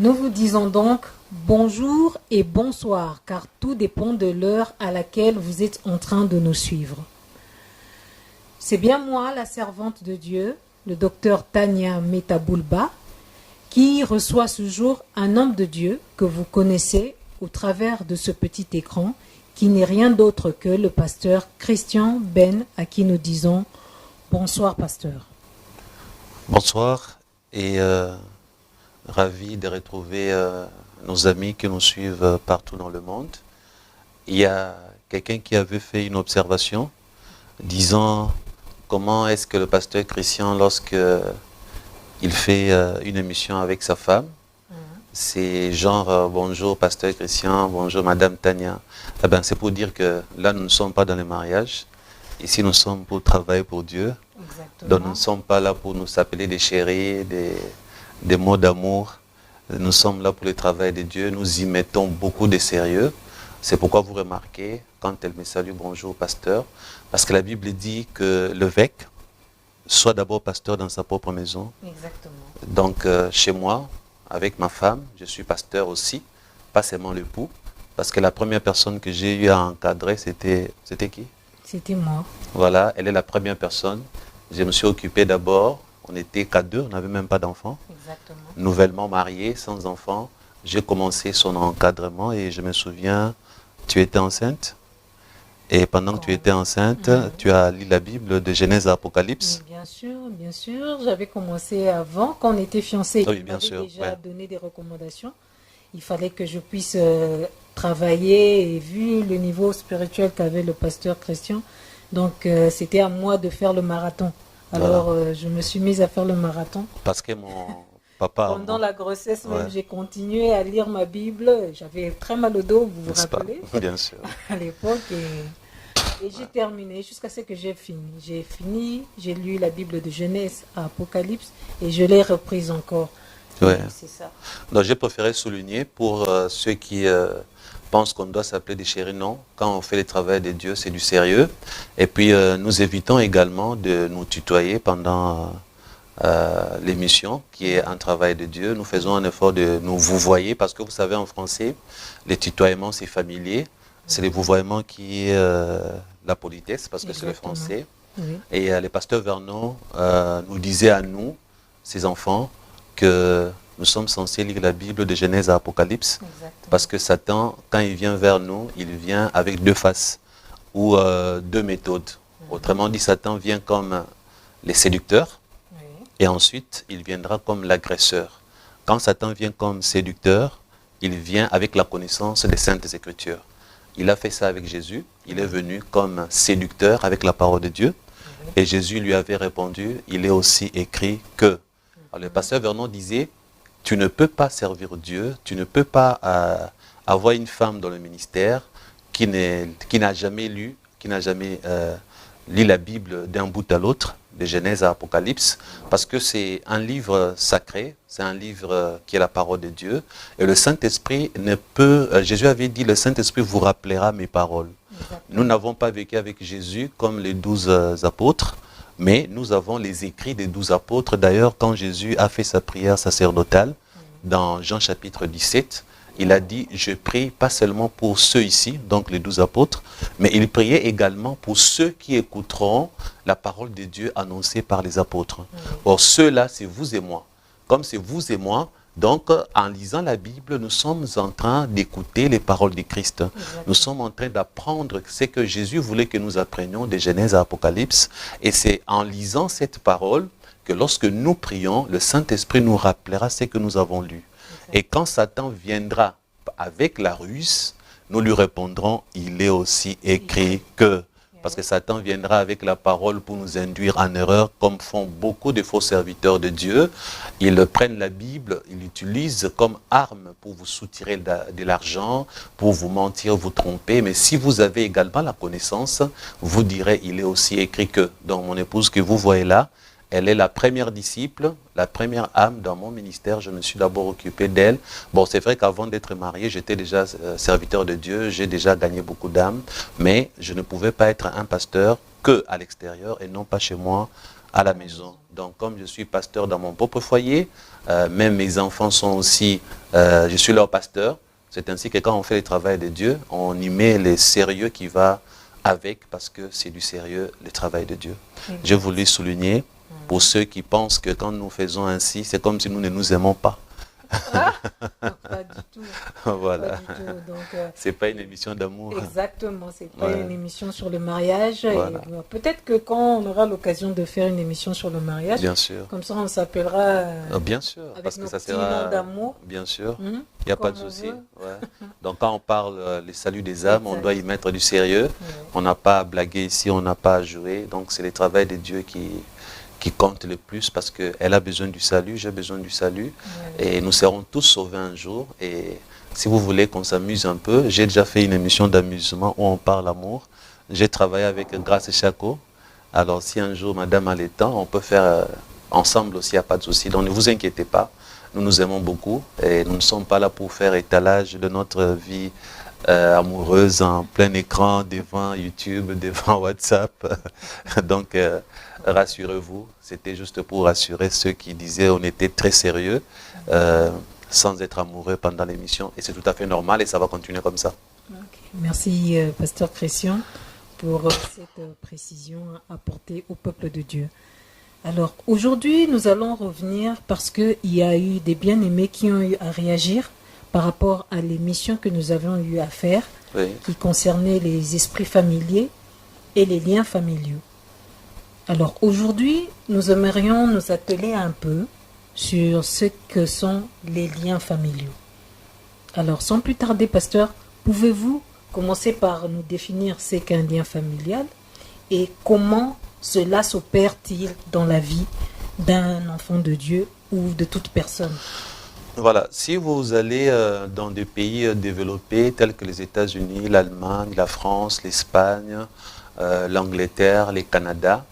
Nous vous disons donc bonjour et bonsoir, car tout dépend de l'heure à laquelle vous êtes en train de nous suivre. C'est bien moi, la servante de Dieu, le docteur Tania Metaboulba, qui reçoit ce jour un homme de Dieu que vous connaissez au travers de ce petit écran, qui n'est rien d'autre que le pasteur Christian Ben, à qui nous disons bonsoir pasteur. Bonsoir et ravi de retrouver nos amis qui nous suivent partout dans le monde. Il y a quelqu'un qui avait fait une observation disant comment est-ce que le pasteur Christian, lorsque il fait une émission avec sa femme, c'est genre bonjour pasteur Christian, bonjour madame Tania. Eh ben, c'est pour dire que là nous ne sommes pas dans le mariage. Ici nous sommes pour travailler pour Dieu. Exactement. Donc nous ne sommes pas là pour nous appeler des chéris, des mots d'amour. Nous sommes là pour le travail de Dieu. Nous y mettons beaucoup de sérieux. C'est pourquoi vous remarquez, quand elle me salue, bonjour pasteur, parce que la Bible dit que l'évêque soit d'abord pasteur dans sa propre maison. Exactement. Donc chez moi, avec ma femme, je suis pasteur aussi, pas seulement l'époux, parce que la première personne que j'ai eu à encadrer, c'était qui? C'était moi. Voilà, elle est la première personne. Je me suis occupé d'abord, on n'était qu'à deux, on n'avait même pas d'enfants. Exactement. Nouvellement marié, sans enfants, j'ai commencé son encadrement et je me souviens, tu étais enceinte. Et pendant que tu étais enceinte, tu as lu la Bible de Genèse à Apocalypse. Bien sûr. J'avais commencé avant, quand on était fiancés. Oui, bien sûr. Déjà donné des recommandations. Il fallait que je puisse travailler et vu le niveau spirituel qu'avait le pasteur Christian, donc c'était à moi de faire le marathon. Alors je me suis mise à faire le marathon. Parce que mon papa... Pendant la grossesse même, j'ai continué à lire ma Bible. J'avais très mal au dos, vous vous rappelez? Bien sûr. À l'époque. Et j'ai terminé jusqu'à ce que j'ai fini. J'ai fini, j'ai lu la Bible de Genèse à Apocalypse et je l'ai reprise encore. Ouais. C'est ça. Donc j'ai préféré souligner pour ceux qui pensent qu'on doit s'appeler des chéris, non. Quand on fait le travail de Dieu, c'est du sérieux. Et puis nous évitons également de nous tutoyer pendant l'émission, qui est un travail de Dieu. Nous faisons un effort de nous vouvoyer, parce que vous savez, en français, le tutoiement, c'est familier. C'est le vouvoiement qui est la politesse, parce que c'est le français. Oui. Et le pasteur Vernon nous disait à nous, ses enfants, que nous sommes censés lire la Bible de Genèse à Apocalypse. Exactement. Parce que Satan, quand il vient vers nous, il vient avec deux faces ou deux méthodes. Autrement dit, Satan vient comme le séducteur et ensuite il viendra comme l'agresseur. Quand Satan vient comme séducteur, il vient avec la connaissance des Saintes Écritures. Il a fait ça avec Jésus. Il est venu comme séducteur avec la parole de Dieu. Et Jésus lui avait répondu, il est aussi écrit que. Alors, le pasteur Vernon disait, tu ne peux pas servir Dieu, tu ne peux pas avoir une femme dans le ministère qui n'a jamais lu la Bible d'un bout à l'autre, de Genèse à Apocalypse, parce que c'est un livre sacré, c'est un livre qui est la parole de Dieu, et le Saint-Esprit ne peut, Jésus avait dit, le Saint-Esprit vous rappellera mes paroles. Exactement. Nous n'avons pas vécu avec Jésus comme les 12 apôtres, mais nous avons les écrits des 12 apôtres. D'ailleurs, quand Jésus a fait sa prière sacerdotale, dans Jean chapitre 17, il a dit, je prie pas seulement pour ceux ici, donc les 12 apôtres, mais il priait également pour ceux qui écouteront la parole de Dieu annoncée par les apôtres. Or, ceux-là, c'est vous et moi. Comme c'est vous et moi, donc en lisant la Bible, nous sommes en train d'écouter les paroles de Christ. Exactement. Nous sommes en train d'apprendre ce que Jésus voulait que nous apprenions de Genèse à Apocalypse. Et c'est en lisant cette parole que lorsque nous prions, le Saint-Esprit nous rappellera ce que nous avons lu. Et quand Satan viendra avec la ruse, nous lui répondrons, il est aussi écrit que. Parce que Satan viendra avec la parole pour nous induire en erreur, comme font beaucoup de faux serviteurs de Dieu. Ils prennent la Bible, ils l'utilisent comme arme pour vous soutirer de l'argent, pour vous mentir, vous tromper. Mais si vous avez également la connaissance, vous direz, il est aussi écrit que. Donc mon épouse que vous voyez là, elle est la première disciple, la première âme dans mon ministère. Je me suis d'abord occupé d'elle. Bon, c'est vrai qu'avant d'être marié, j'étais déjà serviteur de Dieu. J'ai déjà gagné beaucoup d'âmes. Mais je ne pouvais pas être un pasteur qu'à l'extérieur et non pas chez moi à la maison. Donc, comme je suis pasteur dans mon propre foyer, même mes enfants sont aussi, je suis leur pasteur. C'est ainsi que quand on fait le travail de Dieu, on y met le sérieux qui va avec, parce que c'est du sérieux, le travail de Dieu. Je voulais souligner, pour ceux qui pensent que quand nous faisons ainsi, c'est comme si nous ne nous aimons pas. Ah, pas du tout. Voilà. Pas du tout. Donc, c'est pas une émission d'amour. Exactement, c'est pas une émission sur le mariage. Voilà. Peut-être que quand on aura l'occasion de faire une émission sur le mariage, bien sûr. Comme ça on s'appellera bien sûr, avec parce que nos ça petits sera noms d'amour. Bien sûr, il n'y a pas de Comme on souci. veut. Ouais. Donc quand on parle les saluts des âmes, on Exact. doit y mettre du sérieux. On n'a pas à blaguer ici, on n'a pas à jouer. Donc c'est le travail de Dieu qui compte le plus, parce qu'elle a besoin du salut, j'ai besoin du salut. Et nous serons tous sauvés un jour. Et si vous voulez qu'on s'amuse un peu, j'ai déjà fait une émission d'amusement où on parle amour. J'ai travaillé avec Grâce Chaco. Alors si un jour madame a le temps, on peut faire ensemble aussi, il n'y a pas de souci. Donc ne vous inquiétez pas, nous nous aimons beaucoup et nous ne sommes pas là pour faire étalage de notre vie amoureuse en plein écran, devant YouTube, devant WhatsApp. Donc rassurez-vous, c'était juste pour rassurer ceux qui disaient on était très sérieux sans être amoureux pendant l'émission, et c'est tout à fait normal et ça va continuer comme ça. Okay. Merci Pasteur Christian pour cette précision apportée au peuple de Dieu. Alors aujourd'hui nous allons revenir parce qu'il y a eu des bien-aimés qui ont eu à réagir par rapport à l'émission que nous avions eu à faire, qui concernait les esprits familiers et les liens familiaux. Alors aujourd'hui, nous aimerions nous atteler un peu sur ce que sont les liens familiaux. Alors sans plus tarder, pasteur, pouvez-vous commencer par nous définir ce qu'est un lien familial et comment cela s'opère-t-il dans la vie d'un enfant de Dieu ou de toute personne? Voilà, si vous allez dans des pays développés tels que les États-Unis, l'Allemagne, la France, l'Espagne, l'Angleterre, le Canada,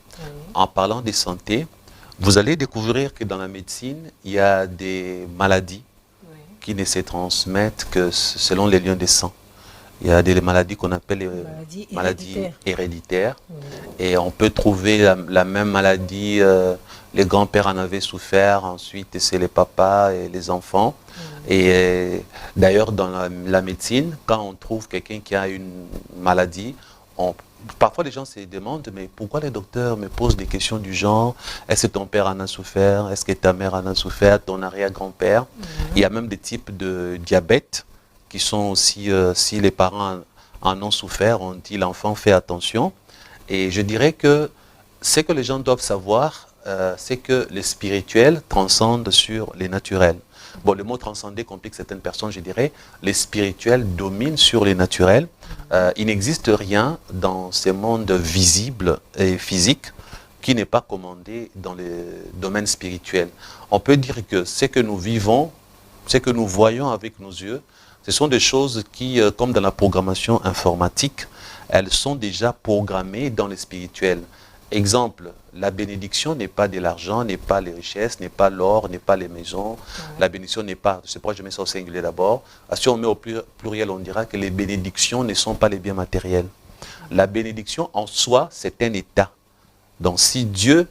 en parlant de santé, vous allez découvrir que dans la médecine, il y a des maladies qui ne se transmettent que selon les liens de sang. Il y a des maladies qu'on appelle les maladies héréditaires. Et on peut trouver la même maladie, les grands-pères en avaient souffert, ensuite c'est les papas et les enfants. Et d'ailleurs, dans la médecine, quand on trouve quelqu'un qui a une maladie, parfois les gens se demandent, mais pourquoi les docteurs me posent des questions du genre, est-ce que ton père en a souffert, est-ce que ta mère en a souffert, ton arrière-grand-père? Il y a même des types de diabète qui sont aussi, si les parents en ont souffert, on dit l'enfant fait attention. Et je dirais que ce que les gens doivent savoir, c'est que le spirituel transcende sur les naturels. Bon, le mot transcender complique certaines personnes, je dirais. Les spirituels dominent sur les naturels. Il n'existe rien dans ces mondes visibles et physiques qui n'est pas commandé dans le domaine spirituel. On peut dire que ce que nous vivons, ce que nous voyons avec nos yeux, ce sont des choses qui, comme dans la programmation informatique, elles sont déjà programmées dans le spirituel. Exemple, la bénédiction n'est pas de l'argent, n'est pas les richesses, n'est pas l'or, n'est pas les maisons. La bénédiction n'est pas, c'est pourquoi je mets ça au singulier d'abord. Si on met au pluriel, on dira que les bénédictions ne sont pas les biens matériels. La bénédiction en soi, c'est un état. Donc si Dieu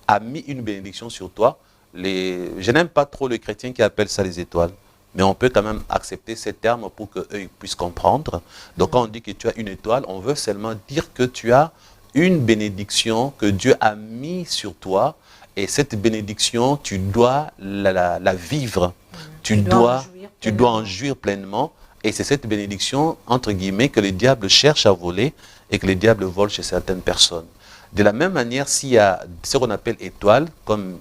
a mis une bénédiction sur toi, je n'aime pas trop les chrétiens qui appellent ça les étoiles. Mais on peut quand même accepter ces termes pour qu'eux puissent comprendre. Donc quand on dit que tu as une étoile, on veut seulement dire que tu as une bénédiction que Dieu a mis sur toi. Et cette bénédiction, tu dois la vivre. Tu dois en jouir pleinement. Et c'est cette bénédiction, entre guillemets, que le diable cherche à voler et que le diable vole chez certaines personnes. De la même manière, s'il y a ce qu'on appelle étoile, comme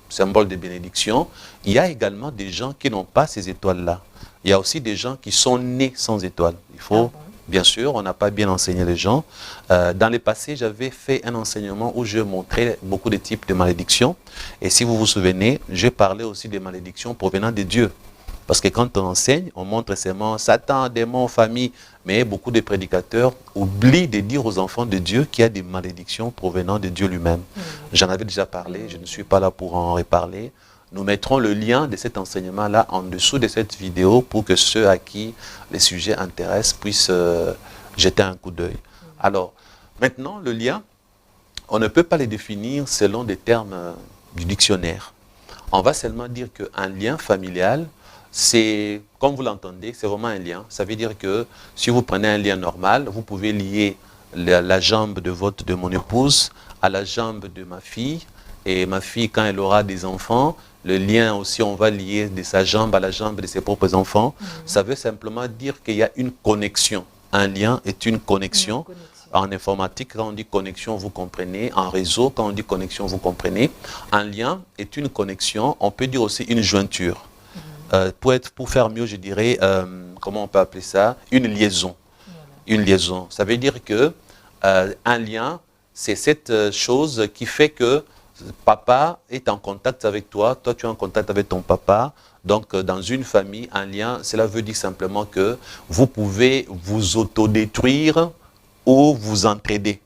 symbole de bénédiction, il y a également des gens qui n'ont pas ces étoiles-là. Il y a aussi des gens qui sont nés sans étoiles. Il faut, bien sûr, on n'a pas bien enseigné les gens. Dans le passé, j'avais fait un enseignement où je montrais beaucoup de types de malédictions. Et si vous vous souvenez, j'ai parlé aussi des malédictions provenant de Dieu. Parce que quand on enseigne, on montre seulement Satan, démons, famille. Mais beaucoup de prédicateurs oublient de dire aux enfants de Dieu qu'il y a des malédictions provenant de Dieu lui-même. J'en avais déjà parlé, je ne suis pas là pour en reparler. Nous mettrons le lien de cet enseignement-là en dessous de cette vidéo pour que ceux à qui les sujets intéressent puissent jeter un coup d'œil. Alors, maintenant, le lien, On ne peut pas les définir selon des termes du dictionnaire. On va seulement dire qu'un lien familial, c'est, comme vous l'entendez, c'est vraiment un lien. Ça veut dire que si vous prenez un lien normal, vous pouvez lier la jambe de mon épouse à la jambe de ma fille. Et ma fille, quand elle aura des enfants, le lien aussi, on va lier de sa jambe à la jambe de ses propres enfants. Ça veut simplement dire qu'il y a une connexion. Un lien est une connexion. En informatique, quand on dit connexion, vous comprenez. En réseau, quand on dit connexion, vous comprenez. Un lien est une connexion. On peut dire aussi une jointure. Pour faire mieux, je dirais, comment on peut appeler ça? Une liaison. Une liaison. Ça veut dire que un lien, c'est cette chose qui fait que papa est en contact avec toi, toi tu es en contact avec ton papa. Donc dans une famille, un lien, cela veut dire simplement que vous pouvez vous autodétruire ou vous entraider.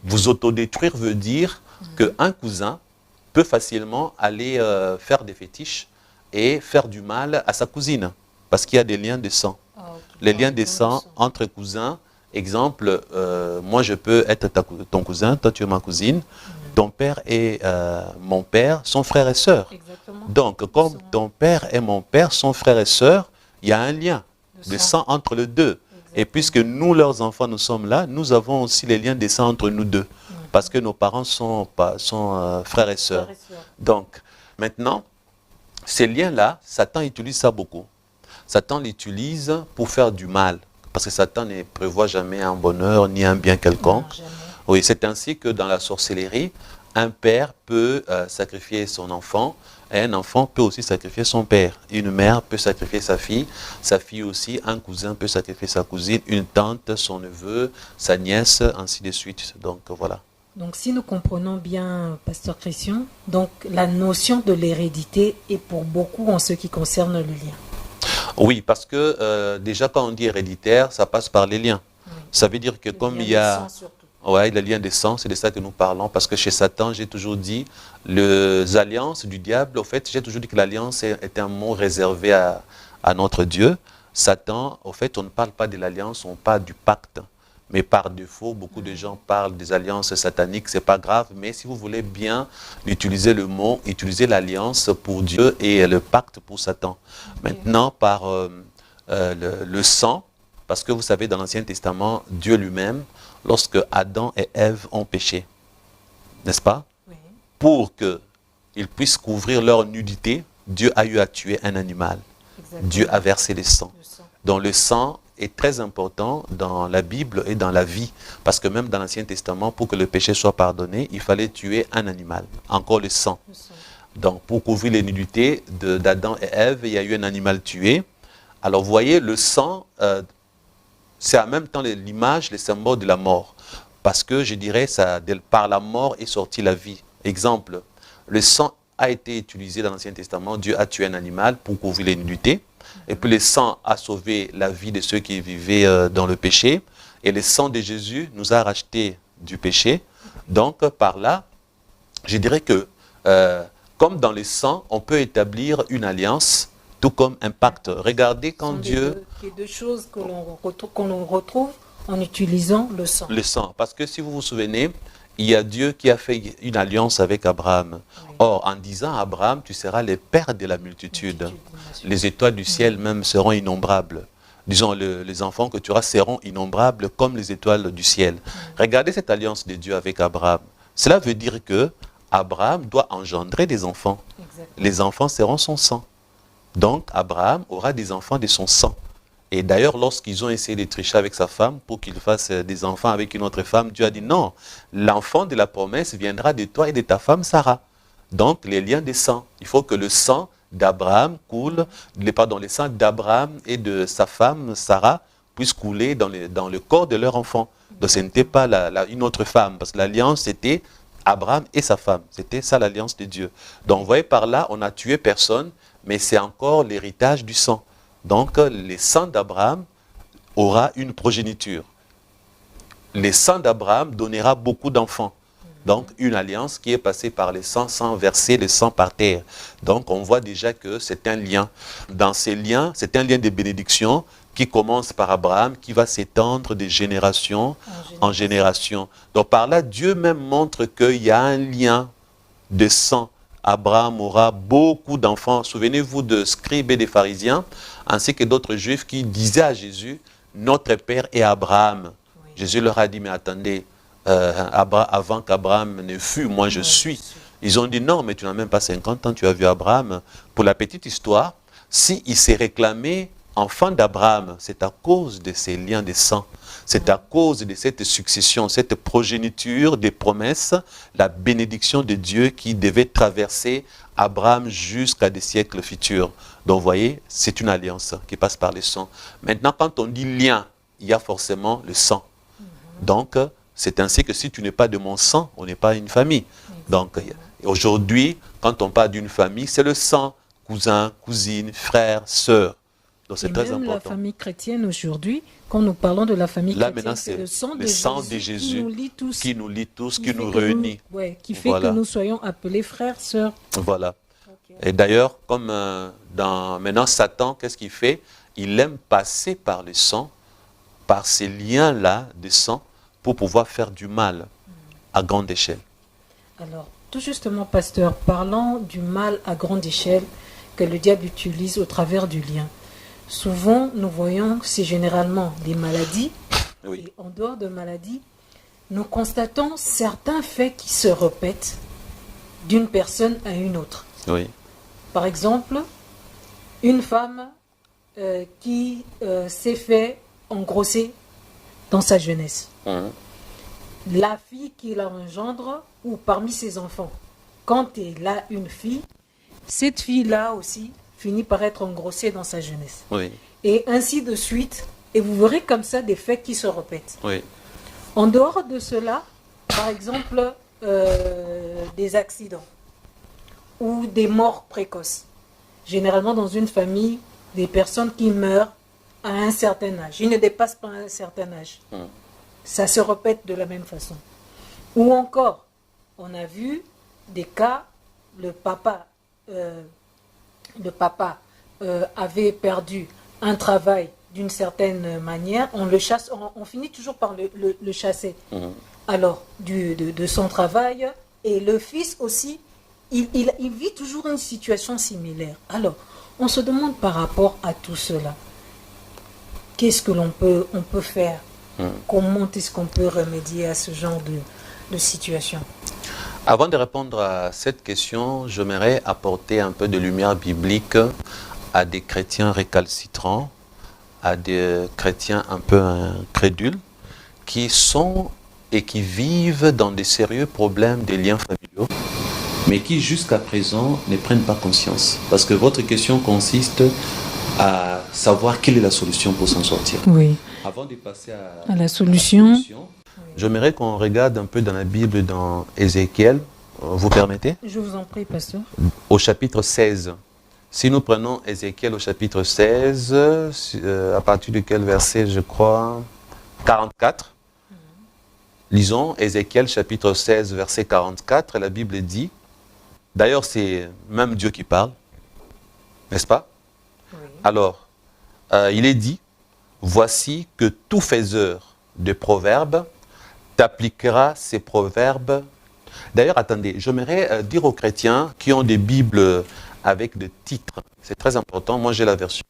Vous autodétruire veut dire qu'un cousin peut facilement aller faire des fétiches et faire du mal à sa cousine, parce qu'il y a des liens de sang. Les liens de sang entre cousins, exemple, moi je peux être ton cousin, toi tu es ma cousine, ton père et mon père sont frères et sœurs. Exactement. Donc, comme ton père et mon père sont frères et sœurs, il y a un lien de sang entre les deux. Et puisque nous, leurs enfants, nous sommes là, nous avons aussi les liens de sang entre nous deux. Parce que nos parents sont frères et sœurs. Donc, maintenant, ces liens-là, Satan utilise ça beaucoup. Satan l'utilise pour faire du mal. Parce que Satan ne prévoit jamais un bonheur ni un bien quelconque. Oui, c'est ainsi que dans la sorcellerie, un père peut sacrifier son enfant et un enfant peut aussi sacrifier son père. Une mère peut sacrifier sa fille aussi, un cousin peut sacrifier sa cousine, une tante, son neveu, sa nièce, ainsi de suite. Donc voilà. Donc si nous comprenons bien, Pasteur Christian, donc la notion de l'hérédité est pour beaucoup en ce qui concerne le lien. Oui, parce que déjà quand on dit héréditaire, ça passe par les liens. Oui. Ça veut dire que comme il y a... Oui, le lien des sang, c'est de ça que nous parlons, parce que chez Satan, j'ai toujours dit, les alliances du diable, au fait, j'ai toujours dit que l'alliance est un mot réservé à notre Dieu. Satan, au fait, on ne parle pas de l'alliance, on parle du pacte. Mais par défaut, beaucoup de gens parlent des alliances sataniques, c'est pas grave, mais si vous voulez bien utiliser le mot, utilisez l'alliance pour Dieu et le pacte pour Satan. Okay. Maintenant, par le sang, parce que vous savez, dans l'Ancien Testament, Dieu lui-même, lorsque Adam et Ève ont péché, n'est-ce pas? Oui. Pour qu'ils puissent couvrir leur nudité, Dieu a eu à tuer un animal. Exactement. Dieu a versé le sang. Donc le sang est très important dans la Bible et dans la vie. Parce que même dans l'Ancien Testament, pour que le péché soit pardonné, il fallait tuer un animal. Encore le sang. Donc pour couvrir les nudités d'Adam et Ève, il y a eu un animal tué. Alors vous voyez, le sang... c'est en même temps l'image, le symbole de la mort. Parce que je dirais, par la mort est sortie la vie. Exemple, le sang a été utilisé dans l'Ancien Testament. Dieu a tué un animal pour couvrir les nudités. Et puis le sang a sauvé la vie de ceux qui vivaient dans le péché. Et le sang de Jésus nous a rachetés du péché. Donc par là, je dirais que comme dans le sang, on peut établir une alliance, tout comme un pacte. Regardez quand Dieu... Il y a deux choses que l'on retrouve en utilisant le sang. Le sang. Parce que si vous vous souvenez, il y a Dieu qui a fait une alliance avec Abraham. Oui. Or, en disant à Abraham, tu seras le père de la multitude. Les étoiles du ciel même seront innombrables. Disons, les enfants que tu auras seront innombrables comme les étoiles du ciel. Regardez cette alliance de Dieu avec Abraham. Cela veut dire que Abraham doit engendrer des enfants. Exactement. Les enfants seront son sang. Donc, Abraham aura des enfants de son sang. Et d'ailleurs, lorsqu'ils ont essayé de tricher avec sa femme pour qu'il fasse des enfants avec une autre femme, Dieu a dit non, l'enfant de la promesse viendra de toi et de ta femme Sarah. Donc, les liens des sangs. Il faut que le sang d'Abraham coule, le sang d'Abraham et de sa femme Sarah puisse couler dans le corps de leur enfant. Donc, ce n'était pas une autre femme, parce que l'alliance, c'était Abraham et sa femme. C'était ça l'alliance de Dieu. Donc, vous voyez, par là, on n'a tué personne, mais c'est encore l'héritage du sang. Donc, le sang d'Abraham aura une progéniture. Le sang d'Abraham donnera beaucoup d'enfants. Donc, une alliance qui est passée par le sang sans verser le sang par terre. Donc, on voit déjà que c'est un lien. Dans ces liens, c'est un lien de bénédiction qui commence par Abraham, qui va s'étendre de génération en génération. Donc, par là, Dieu même montre qu'il y a un lien de sang. Abraham aura beaucoup d'enfants. Souvenez-vous de scribes et des pharisiens, ainsi que d'autres juifs qui disaient à Jésus, notre père est Abraham. Oui. Jésus leur a dit, mais attendez, avant qu'Abraham ne fût, moi je suis. Ils ont dit, non, mais tu n'as même pas 50 ans, tu as vu Abraham. Pour la petite histoire, s'il s'est réclamé enfant d'Abraham, c'est à cause de ces liens de sang. C'est à cause de cette succession, cette progéniture des promesses, la bénédiction de Dieu qui devait traverser Abraham jusqu'à des siècles futurs. Donc, vous voyez, c'est une alliance qui passe par le sang. Maintenant, quand on dit lien, il y a forcément le sang. Donc, c'est ainsi que si tu n'es pas de mon sang, on n'est pas une famille. Donc, aujourd'hui, quand on parle d'une famille, c'est le sang, cousin, cousine, frère, sœur. Donc, c'est très important. La famille chrétienne aujourd'hui, quand nous parlons de la famille chrétienne, c'est le sang de Jésus qui nous lie tous, qui nous réunit. Qui fait que nous soyons appelés frères, sœurs. Voilà. Okay. Et d'ailleurs, comme maintenant Satan, qu'est-ce qu'il fait? Il aime passer par le sang, par ces liens-là de sang, pour pouvoir faire du mal à grande échelle. Alors, tout justement, pasteur, parlant du mal à grande échelle que le diable utilise au travers du lien. Souvent, nous voyons que c'est généralement des maladies. Oui. Et en dehors de maladies, nous constatons certains faits qui se répètent d'une personne à une autre. Oui. Par exemple, une femme qui s'est fait engrosser dans sa jeunesse. La fille qui la engendre, ou parmi ses enfants, quand elle a une fille, cette fille-là aussi finit par être engrossée dans sa jeunesse. Oui. Et ainsi de suite. Et vous verrez comme ça des faits qui se répètent. Oui. En dehors de cela, par exemple, des accidents ou des morts précoces. Généralement, dans une famille, des personnes qui meurent à un certain âge. Ils ne dépassent pas un certain âge. Ça se répète de la même façon. Ou encore, on a vu des cas, le papa avait perdu un travail d'une certaine manière, on le chasse, on finit toujours par le chasser. Alors, de son travail, et le fils aussi, il vit toujours une situation similaire. Alors, on se demande par rapport à tout cela, qu'est-ce que on peut faire? Comment est-ce qu'on peut remédier à ce genre de situation? Avant de répondre à cette question, j'aimerais apporter un peu de lumière biblique à des chrétiens récalcitrants, à des chrétiens un peu incrédules, qui sont et qui vivent dans des sérieux problèmes de liens familiaux, mais qui jusqu'à présent ne prennent pas conscience. Parce que votre question consiste à savoir quelle est la solution pour s'en sortir. Oui. Avant de passer à la solution, j'aimerais qu'on regarde un peu dans la Bible, dans Ézéchiel. Vous permettez? Je vous en prie, pasteur. Au chapitre 16. Si nous prenons Ézéchiel au chapitre 16, à partir de quel verset, je crois, 44. Lisons Ézéchiel chapitre 16, verset 44. La Bible dit, d'ailleurs c'est même Dieu qui parle, n'est-ce pas? Oui. Alors, il est dit, voici que tout faiseur de proverbes t'appliquera ces proverbes. D'ailleurs, attendez, j'aimerais dire aux chrétiens qui ont des Bibles avec des titres, c'est très important. Moi, j'ai la version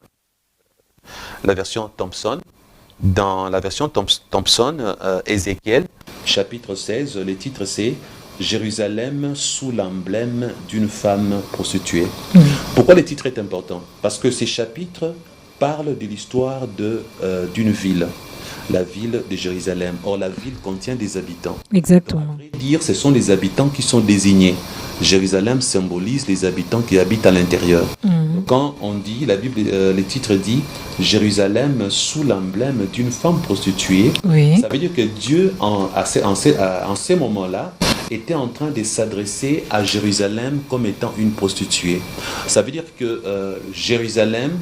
Thompson. Dans la version Thompson, Ézéchiel, chapitre 16, le titre c'est « Jérusalem sous l'emblème d'une femme prostituée ». Pourquoi le titre est important? Parce que ces chapitres parlent de l'histoire d'une ville, la ville de Jérusalem. Or, la ville contient des habitants. Exactement. Donc, à vrai dire, ce sont les habitants qui sont désignés. Jérusalem symbolise les habitants qui habitent à l'intérieur. Quand on dit, la Bible, le titre dit Jérusalem sous l'emblème d'une femme prostituée, ça veut dire que Dieu, en ces moments-là, était en train de s'adresser à Jérusalem comme étant une prostituée. Ça veut dire que Jérusalem,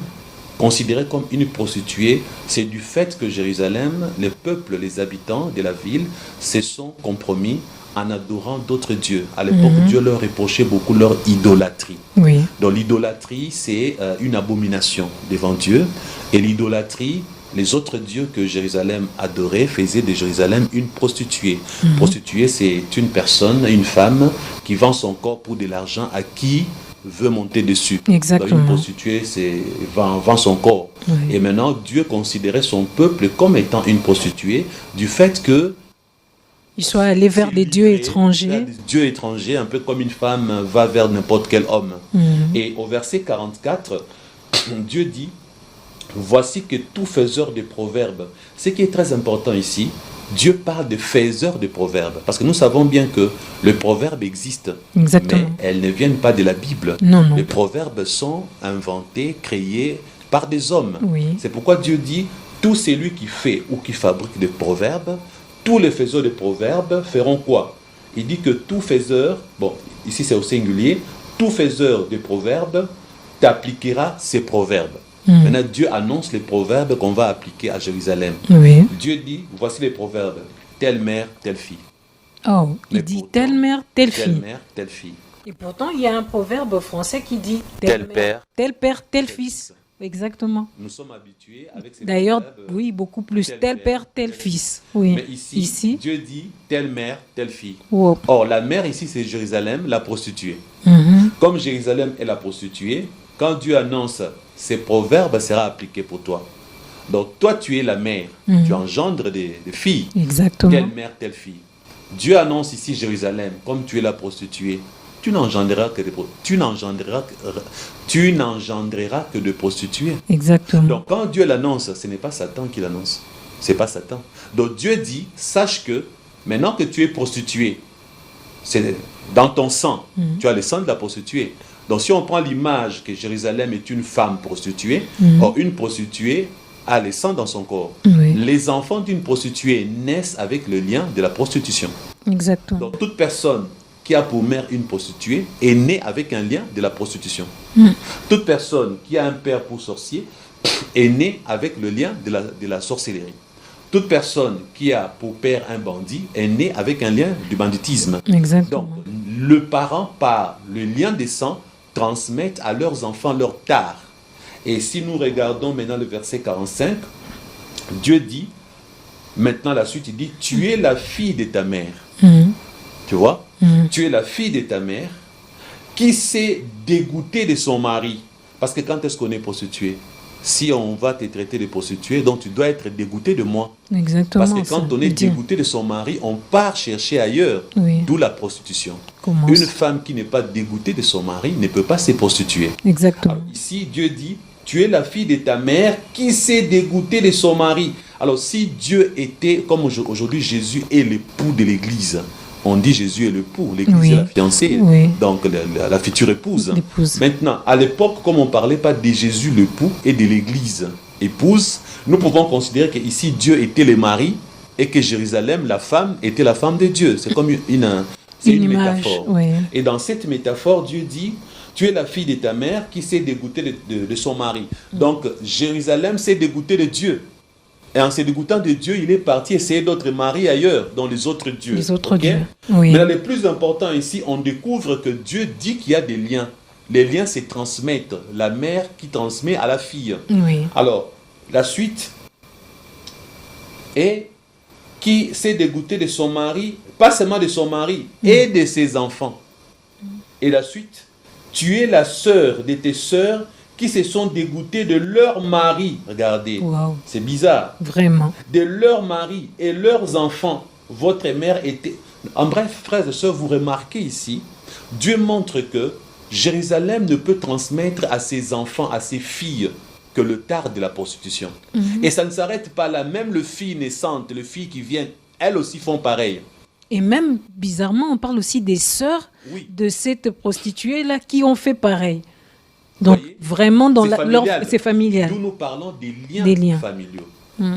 considérée comme une prostituée, c'est du fait que Jérusalem, les peuples, les habitants de la ville, se sont compromis en adorant d'autres dieux. À l'époque, Dieu leur reprochait beaucoup leur idolâtrie. Oui. Donc l'idolâtrie, c'est une abomination devant Dieu. Et l'idolâtrie, les autres dieux que Jérusalem adorait faisaient de Jérusalem une prostituée. Prostituée, c'est une personne, une femme qui vend son corps pour de l'argent à qui veut monter dessus. Exactement. Donc une prostituée, c'est vend son corps. Oui. Et maintenant, Dieu considérait son peuple comme étant une prostituée du fait que Ils soient allés vers des dieux étrangers. Vers des dieux étrangers, un peu comme une femme va vers n'importe quel homme. Et au verset 44, Dieu dit, voici que tout faiseur de proverbes, ce qui est très important ici, Dieu parle de faiseurs de proverbes. Parce que nous savons bien que les proverbes existent. Exactement. Mais elles ne viennent pas de la Bible. Non, non. Les proverbes sont inventés, créés par des hommes. Oui. C'est pourquoi Dieu dit, tout celui qui fait ou qui fabrique des proverbes, tous les faiseurs de proverbes feront quoi? Il dit que tout faiseur, bon, ici c'est au singulier, tout faiseur de proverbes t'appliquera ces proverbes. Maintenant, Dieu annonce les proverbes qu'on va appliquer à Jérusalem. Oui. Dieu dit, voici les proverbes, telle mère, telle fille. Oh, Mais il dit pourtant, telle mère, telle Telle fille. mère, telle fille. Et pourtant, il y a un proverbe français qui dit Tel mère, père, tel père, tel tel fils. fils. Exactement. Nous sommes habitués avec ces D'ailleurs, proverbes. oui, beaucoup plus. tel Tel père, père, tel tel fils. Oui. Mais ici, Dieu dit, telle mère, telle fille. Wow. Or, la mère ici, c'est Jérusalem, la prostituée. Comme Jérusalem est la prostituée, quand Dieu annonce ces proverbes, sera appliqué pour toi. Donc, toi, tu es la mère. Tu engendres des filles. Exactement. Telle mère, telle fille. Dieu annonce ici Jérusalem, comme tu es la prostituée. Tu n'engendreras que de prostituées. Exactement. Donc, quand Dieu l'annonce, ce n'est pas Satan qui l'annonce. C'est pas Satan. Donc, Dieu dit, sache que maintenant que tu es prostituée, c'est dans ton sang, tu as le sang de la prostituée. Donc, si on prend l'image que Jérusalem est une femme prostituée, or une prostituée a le sang dans son corps. Oui. Les enfants d'une prostituée naissent avec le lien de la prostitution. Exactement. Donc, toute personne qui a pour mère une prostituée est née avec un lien de la prostitution. Toute personne qui a un père pour sorcier est née avec le lien de la sorcellerie. Toute personne qui a pour père un bandit est née avec un lien du banditisme. Exactement. Donc, le parent, par le lien des sangs, transmettent à leurs enfants leur tare. Et si nous regardons maintenant le verset 45, Dieu dit, maintenant la suite, il dit, tu es la fille de ta mère. Tu vois? Tu es la fille de ta mère qui s'est dégoûtée de son mari. Parce que quand est-ce qu'on est prostitué? Si on va te traiter de prostituée, donc tu dois être dégoûté de moi. Exactement. Parce que quand on est dégoûté de son mari, on part chercher ailleurs. Oui. D'où la prostitution. Comment Une femme qui n'est pas dégoûtée de son mari ne peut pas se prostituer. Exactement. Alors, ici, Dieu dit, tu es la fille de ta mère qui s'est dégoûtée de son mari. Alors si Dieu était, comme aujourd'hui Jésus est l'époux de l'église, on dit Jésus est l'époux, l'église est la fiancée, donc la future épouse. Maintenant, à l'époque, comme on ne parlait pas de Jésus l'époux et de l'église épouse, nous pouvons considérer qu'ici Dieu était le mari et que Jérusalem, la femme, était la femme de Dieu. C'est comme une métaphore. Oui. Et dans cette métaphore, Dieu dit, tu es la fille de ta mère qui s'est dégoûtée de son mari. Donc, Jérusalem s'est dégoûtée de Dieu. Et en se dégoûtant de Dieu, il est parti essayer d'autres maris ailleurs, dans les autres dieux. Les autres dieux, oui. Mais là, le plus important ici, on découvre que Dieu dit qu'il y a des liens. Les liens se transmettent. La mère qui transmet à la fille. Oui. Alors, la suite est qui s'est dégoûté de son mari, pas seulement de son mari, et de ses enfants. Et la suite, tu es la sœur de tes sœurs qui se sont dégoûtées de leur mari. Regardez, c'est bizarre. Vraiment. De leur mari et leurs enfants. Votre mère était... En bref, frères et sœurs, vous remarquez ici, Dieu montre que Jérusalem ne peut transmettre à ses enfants, à ses filles, que le tard de la prostitution. Et ça ne s'arrête pas là. Même les filles naissantes, les filles qui viennent, elles aussi font pareil. Et même, bizarrement, on parle aussi des sœurs de cette prostituée-là qui ont fait pareil. Donc, voyez, vraiment, c'est familial. D'où nous parlons des liens familiaux.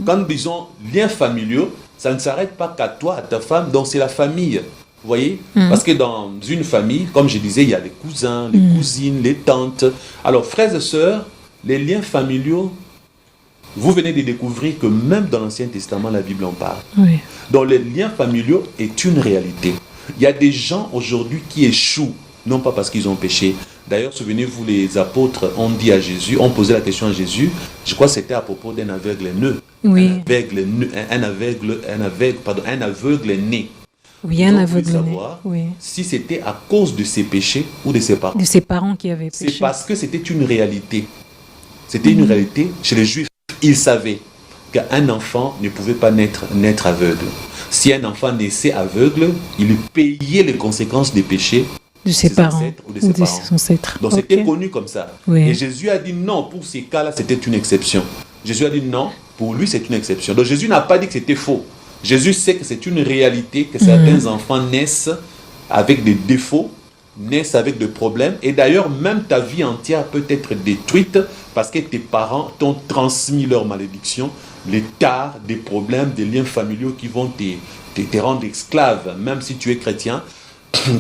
Quand nous disons liens familiaux, ça ne s'arrête pas qu'à toi, à ta femme, donc c'est la famille. Vous voyez? Parce que dans une famille, comme je disais, il y a les cousins, les cousines, les tantes. Alors, frères et sœurs, les liens familiaux, vous venez de découvrir que même dans l'Ancien Testament, la Bible en parle. Donc, les liens familiaux est une réalité. Il y a des gens aujourd'hui qui échouent, non pas parce qu'ils ont péché. D'ailleurs, souvenez-vous, les apôtres ont dit à Jésus, ont posé la question à Jésus, je crois que c'était à propos d'un aveugle né. Oui. Un aveugle né. Oui, un aveugle né. Oui. Si c'était à cause de ses péchés ou de ses parents. De ses parents qui avaient péché. C'est parce que c'était une réalité. C'était une réalité chez les Juifs. Ils savaient qu'un enfant ne pouvait pas naître aveugle. Si un enfant naissait aveugle, il payait les conséquences des péchés de ses parents ou de ses ancêtres. Donc c'était connu comme ça. Oui. Et Jésus a dit non, pour ces cas-là, c'était une exception. Jésus a dit non, pour lui, c'est une exception. Donc Jésus n'a pas dit que c'était faux. Jésus sait que c'est une réalité, que certains enfants naissent avec des défauts, naissent avec des problèmes. Et d'ailleurs, même ta vie entière peut être détruite parce que tes parents t'ont transmis leur malédiction, les tares, des problèmes, des liens familiaux qui vont te rendre esclave. Même si tu es chrétien,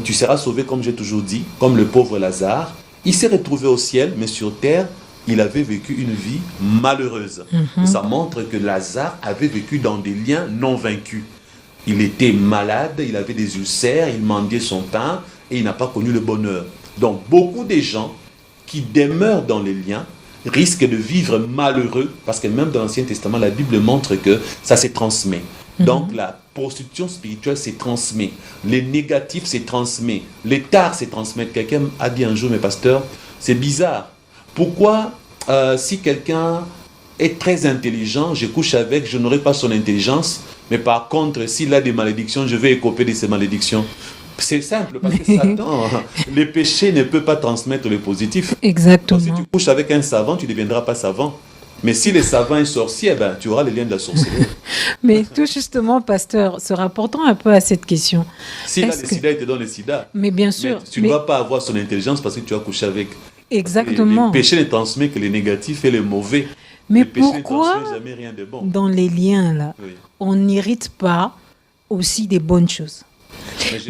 tu seras sauvé, comme j'ai toujours dit, comme le pauvre Lazare. Il s'est retrouvé au ciel, mais sur terre, il avait vécu une vie malheureuse. Ça montre que Lazare avait vécu dans des liens non vaincus. Il était malade, il avait des ulcères, il mendiait son pain et il n'a pas connu le bonheur. Donc beaucoup de gens qui demeurent dans les liens risquent de vivre malheureux parce que même dans l'Ancien Testament, la Bible montre que ça se transmet. Donc la prostitution spirituelle se transmet, les négatifs se transmettent, les tares se transmettent. Quelqu'un a dit un jour, mais pasteur, c'est bizarre. Pourquoi si quelqu'un est très intelligent, je couche avec, je n'aurai pas son intelligence, mais par contre, s'il a des malédictions, je vais écoper de ces malédictions. C'est simple, parce que Satan, les péchés ne peuvent pas transmettre le positif. Exactement. Donc, si tu couches avec un savant, tu ne deviendras pas savant. Mais si le savant est sorcier, ben, tu auras les liens de la sorcellerie. Mais tout justement, pasteur, se rapportant un peu à cette question. S'il a le sida, il te donne le sida. Mais bien sûr. Mais tu ne vas pas avoir son intelligence parce que tu as couché avec. Exactement. Les péchés ne transmettent que les négatifs et les mauvais. Mais les péchés pourquoi, ne transmettent jamais rien de bon. Dans les liens, là, on n'hérite pas aussi des bonnes choses?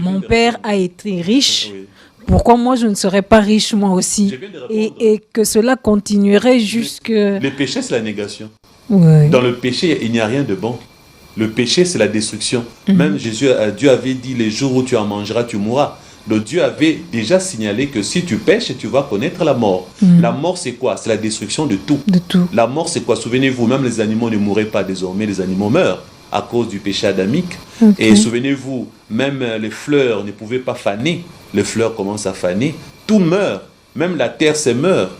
Mon père a été riche. Pourquoi moi je ne serais pas riche moi aussi? Et que cela continuerait jusque... Le péché, c'est la négation. Oui. Dans le péché, il n'y a rien de bon. Le péché, c'est la destruction. Même Dieu avait dit, les jours où tu en mangeras, tu mourras. Donc Dieu avait déjà signalé que si tu pêches, tu vas connaître la mort. La mort, c'est quoi? C'est la destruction de tout. De tout. La mort, c'est quoi? Souvenez-vous, même les animaux ne mourraient pas désormais, les animaux meurent à cause du péché adamique. Et souvenez-vous, même les fleurs ne pouvaient pas faner. Les fleurs commencent à faner. Tout meurt. Même la terre se meurt.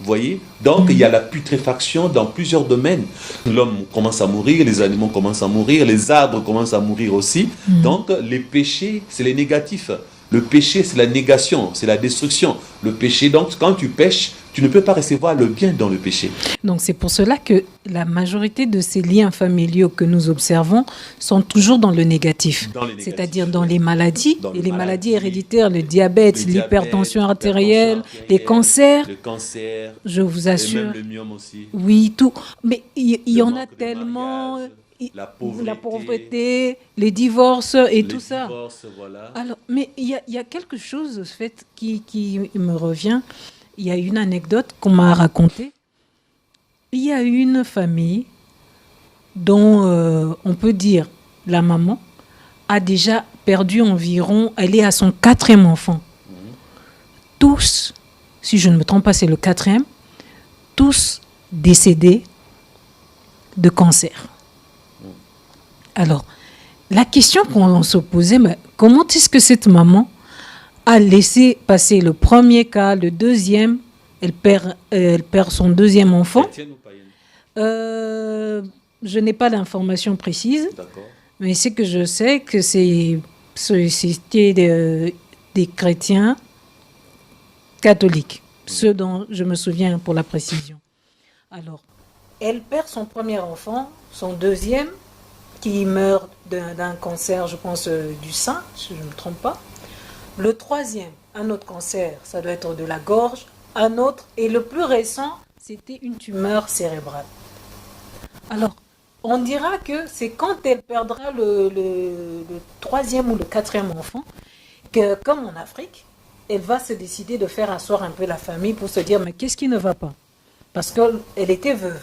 Vous voyez? Donc, il y a la putréfaction dans plusieurs domaines. L'homme commence à mourir, les animaux commencent à mourir, les arbres commencent à mourir aussi. Donc, les péchés, c'est les négatifs. Le péché, c'est la négation, c'est la destruction. Le péché, donc, quand tu pêches, tu ne peux pas recevoir le bien dans le péché. Donc, c'est pour cela que la majorité de ces liens familiaux que nous observons sont toujours dans le négatif. C'est-à-dire dans les maladies, les maladies héréditaires, le diabète, l'hypertension artérielle, les cancers. Le cancer. Je vous assure. Et même le myome aussi. Oui, tout. Mais il y en a tellement... La pauvreté, les divorces et tout ça. Voilà. Alors, mais il y a quelque chose en fait, qui me revient. Il y a une anecdote qu'on m'a racontée. Il y a une famille dont on peut dire la maman a déjà perdu environ, elle est à son 4e enfant. Tous, si je ne me trompe pas, c'est le 4e, tous décédés de cancer. Alors, la question qu'on se posait, mais comment est-ce que cette maman a laissé passer le premier cas, le deuxième, elle perd son 2e enfant. Chrétienne ou païenne? Je n'ai pas d'informations précises, mais c'est que je sais que c'était des chrétiens catholiques, ceux dont je me souviens pour la précision. Alors, elle perd son premier enfant, son 2e, qui meurt d'un cancer, je pense, du sein, si je ne me trompe pas. Le 3e, un autre cancer, ça doit être de la gorge, un autre, et le plus récent, c'était une tumeur cérébrale. Alors, on dira que c'est quand elle perdra le 3e ou le 4e enfant, que comme en Afrique, elle va se décider de faire asseoir un peu la famille pour se dire, mais qu'est-ce qui ne va pas? Parce qu'elle était veuve.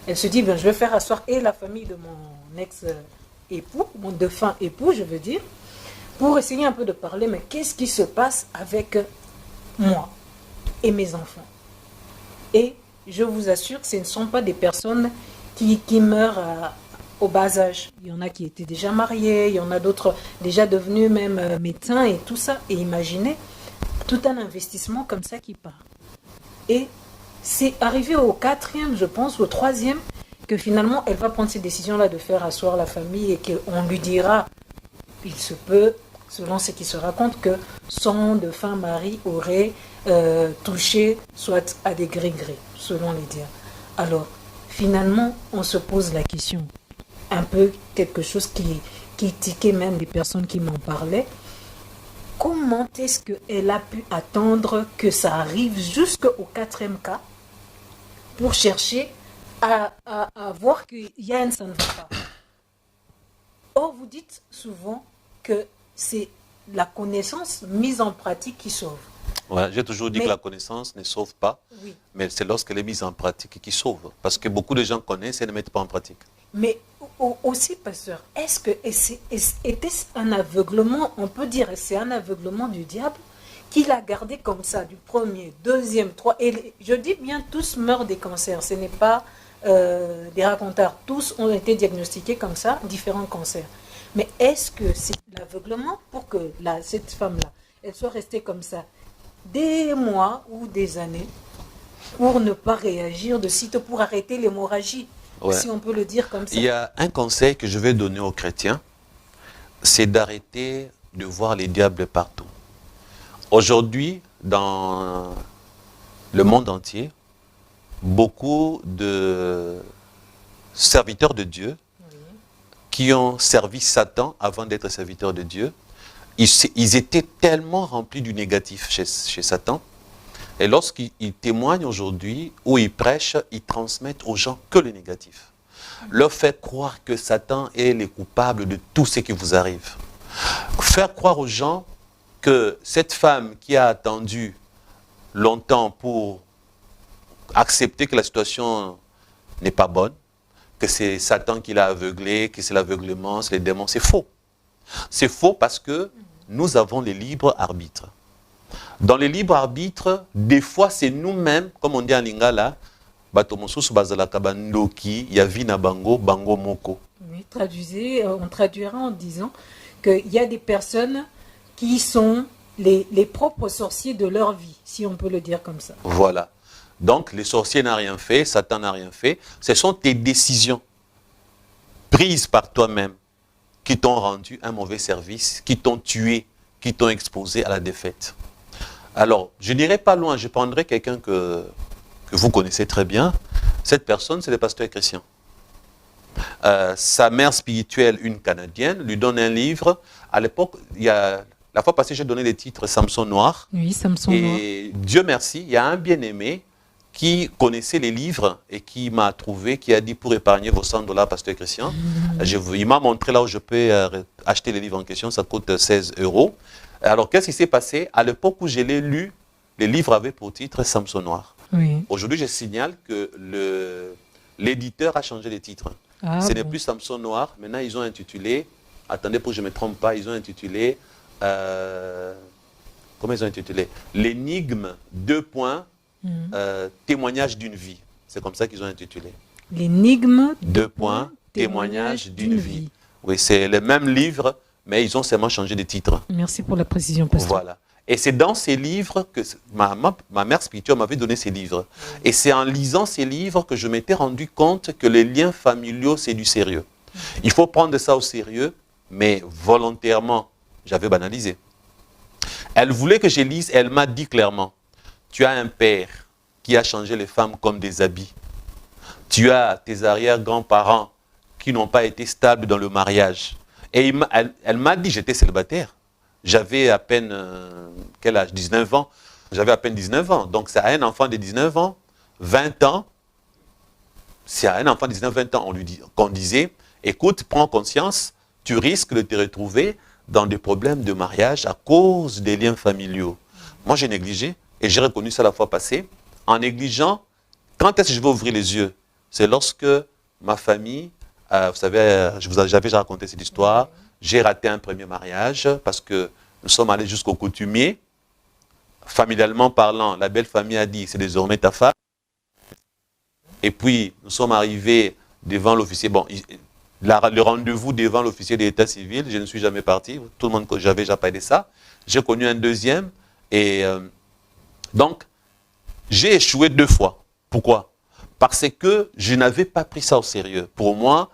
Elle se dit, je vais faire asseoir et la famille de mon ex-époux, mon défunt époux, je veux dire, pour essayer un peu de parler, mais qu'est-ce qui se passe avec moi et mes enfants? Et je vous assure que ce ne sont pas des personnes qui meurent au bas âge. Il y en a qui étaient déjà mariés, il y en a d'autres déjà devenus même médecins et tout ça. Et imaginez tout un investissement comme ça qui part. Et c'est arrivé au 4e, je pense, au 3e, que finalement, elle va prendre cette décision-là de faire asseoir la famille et qu'on lui dira, il se peut, selon ce qui se raconte, que son défunt mari aurait touché soit à des gris-gris, selon les dires. Alors, finalement, on se pose la question, un peu quelque chose qui tiquait même les personnes qui m'en parlaient. Comment est-ce qu'elle a pu attendre que ça arrive jusqu'au 4e cas pour chercher à voir qu'il y a un ça ne va pas? Or, vous dites souvent que c'est la connaissance mise en pratique qui sauve. Ouais, j'ai toujours dit que la connaissance ne sauve pas, oui, mais c'est lorsqu'elle est mise en pratique qui sauve. Parce que beaucoup de gens connaissent et ne mettent pas en pratique. Mais aussi, pasteur, est-ce que était-ce un aveuglement? On peut dire que c'est un aveuglement du diable qui l'a gardé comme ça, du 1er, 2e, 3e. Et je dis bien, tous meurent des cancers. Ce n'est pas des racontards. Tous ont été diagnostiqués comme ça, différents cancers. Mais est-ce que c'est l'aveuglement pour que cette femme-là, elle soit restée comme ça des mois ou des années pour ne pas réagir de sitôt, pour arrêter l'hémorragie, si on peut le dire comme ça? Il y a un conseil que je vais donner aux chrétiens, c'est d'arrêter de voir les diables partout. Aujourd'hui, dans le monde entier, beaucoup de serviteurs de Dieu qui ont servi Satan avant d'être serviteurs de Dieu, ils étaient tellement remplis du négatif chez Satan. Et lorsqu'ils témoignent aujourd'hui, ou ils prêchent, ils transmettent aux gens que le négatif. Leur faire croire que Satan est le coupable de tout ce qui vous arrive. Faire croire aux gens que cette femme qui a attendu longtemps pour accepter que la situation n'est pas bonne, que c'est Satan qui l'a aveuglé, que c'est l'aveuglement, c'est les démons, c'est faux. C'est faux parce que nous avons le libre arbitre. Dans le libre arbitre, des fois c'est nous-mêmes, comme on dit en lingala, oui, on traduira en disant qu'il y a des personnes qui sont les propres sorciers de leur vie, si on peut le dire comme ça. Voilà. Donc, les sorciers n'ont rien fait, Satan n'a rien fait. Ce sont tes décisions prises par toi-même qui t'ont rendu un mauvais service, qui t'ont tué, qui t'ont exposé à la défaite. Alors, je n'irai pas loin, je prendrai quelqu'un que vous connaissez très bien. Cette personne, c'est le pasteur Christian. Sa mère spirituelle, une Canadienne, lui donne un livre. À l'époque, la fois passée, j'ai donné le titre Samson Noir. Oui, Samson Noir. Et Dieu merci, il y a un bien-aimé qui connaissait les livres et qui m'a trouvé, qui a dit pour épargner vos $100, pasteur Christian. Il m'a montré là où je peux acheter les livres en question, ça coûte 16 €. Alors, qu'est-ce qui s'est passé? À l'époque où je l'ai lu, le livre avait pour titre Samson Noir. Oui. Aujourd'hui, je signale que l'éditeur a changé les titres. Ce n'est plus Samson Noir. Maintenant, ils ont intitulé, attendez pour que je ne me trompe pas, ils ont intitulé, comment ils ont intitulé? L'énigme, témoignage d'une vie. C'est comme ça qu'ils ont intitulé. L'énigme, témoignage d'une vie. Oui, c'est le même livre, mais ils ont seulement changé de titre. Merci pour la précision, pasteur. Voilà. Et c'est dans ces livres que ma mère spirituelle m'avait donné ces livres. Et c'est en lisant ces livres que je m'étais rendu compte que les liens familiaux, c'est du sérieux. Il faut prendre ça au sérieux, mais volontairement, j'avais banalisé. Elle voulait que je lise, elle m'a dit clairement, tu as un père qui a changé les femmes comme des habits. Tu as tes arrière-grands-parents qui n'ont pas été stables dans le mariage. Et elle m'a dit, j'étais célibataire. J'avais à peine, quel âge? 19 ans. J'avais à peine 19 ans. Donc, c'est à un enfant de 19 ans, 20 ans. C'est à un enfant de 19-20 ans qu'on disait, écoute, prends conscience, tu risques de te retrouver dans des problèmes de mariage à cause des liens familiaux. Moi, j'ai négligé et j'ai reconnu ça la fois passée. En négligeant, quand est-ce que je vais ouvrir les yeux? C'est lorsque ma famille, vous savez, j'avais déjà raconté cette histoire, j'ai raté un premier mariage parce que nous sommes allés jusqu'au coutumier. Familialement parlant, la belle famille a dit, c'est désormais ta femme. Et puis, nous sommes arrivés devant l'officier. Bon, le rendez-vous devant l'officier de l'état civil, je ne suis jamais parti. Tout le monde, j'avais déjà parlé de ça. J'ai connu un deuxième. Et donc, j'ai échoué 2 fois. Pourquoi? Parce que je n'avais pas pris ça au sérieux. Pour moi,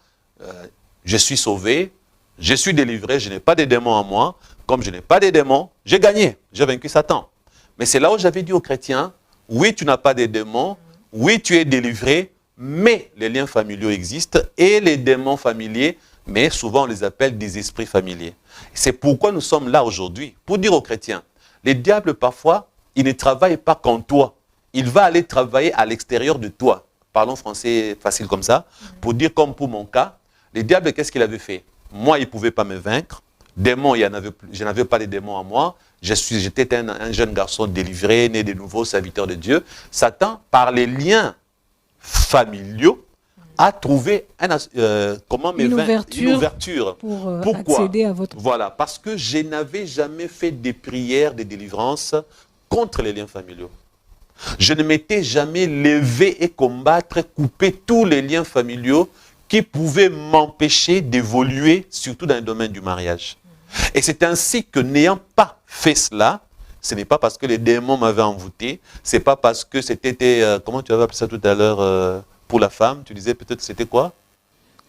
je suis sauvé, je suis délivré, je n'ai pas de démons en moi. Comme je n'ai pas de démons, j'ai gagné, j'ai vaincu Satan. Mais c'est là où j'avais dit aux chrétiens, oui, tu n'as pas de démons, oui, tu es délivré, mais les liens familiaux existent et les démons familiers, mais souvent on les appelle des esprits familiers. C'est pourquoi nous sommes là aujourd'hui, pour dire aux chrétiens, les diables parfois, ils ne travaillent pas qu'en toi, il va aller travailler à l'extérieur de toi. Parlons français facile comme ça, pour dire comme pour mon cas, les diables, qu'est-ce qu'il avait fait? Moi, il ne pouvait pas me vaincre. Démons, je n'avais pas de démons en moi. J'étais un jeune garçon délivré, né de nouveau, serviteur de Dieu. Satan, par les liens familiaux, a trouvé une ouverture pour accéder à votre... Voilà, parce que je n'avais jamais fait des prières de délivrance contre les liens familiaux. Je ne m'étais jamais levé et combattre, couper tous les liens familiaux qui pouvaient m'empêcher d'évoluer, surtout dans le domaine du mariage. Et c'est ainsi que n'ayant pas fait cela, ce n'est pas parce que les démons m'avaient envoûté, ce n'est pas parce que c'était, comment tu avais appelé ça tout à l'heure, pour la femme, tu disais peut-être c'était quoi?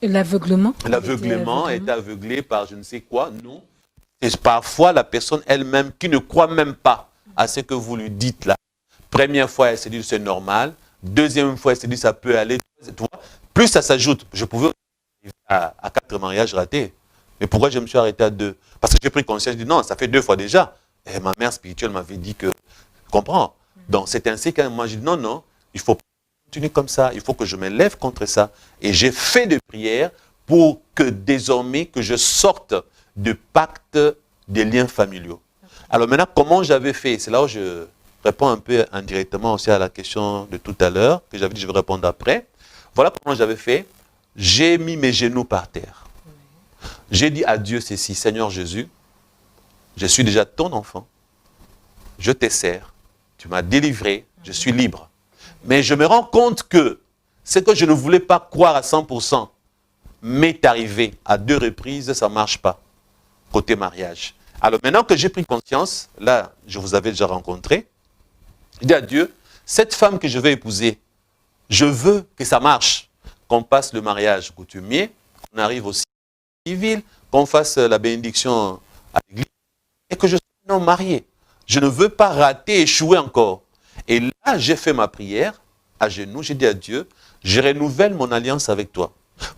L'aveuglement. L'aveuglement, est aveuglé par je ne sais quoi, non. C'est parfois la personne elle-même qui ne croit même pas à ce que vous lui dites là. Première fois, elle s'est dit c'est normal. Deuxième fois, elle s'est dit ça peut aller. Plus ça s'ajoute, je pouvais arriver à 4 mariages ratés. Mais pourquoi je me suis arrêté à 2? Parce que j'ai pris conscience, je dis non, ça fait 2 fois déjà. Et ma mère spirituelle m'avait dit que, comprends. Donc c'est ainsi que moi j'ai dit non, non, il faut continuer comme ça, il faut que je me lève contre ça. Et j'ai fait des prières pour que désormais que je sorte du pacte des liens familiaux. Alors maintenant, comment j'avais fait? C'est là où je réponds un peu indirectement aussi à la question de tout à l'heure, que j'avais dit je vais répondre après. Voilà comment j'avais fait. J'ai mis mes genoux par terre. J'ai dit à Dieu ceci, Seigneur Jésus, je suis déjà ton enfant, je te sers, tu m'as délivré, je suis libre. Mais je me rends compte que ce que je ne voulais pas croire à 100% m'est arrivé à 2 reprises, ça ne marche pas, côté mariage. Alors maintenant que j'ai pris conscience, là, je vous avais déjà rencontré, je dis à Dieu, cette femme que je vais épouser, je veux que ça marche, qu'on passe le mariage coutumier, qu'on arrive au civil, qu'on fasse la bénédiction à l'église, et que je sois non marié. Je ne veux pas rater, échouer encore. Et là, j'ai fait ma prière, à genoux, j'ai dit à Dieu, je renouvelle mon alliance avec toi.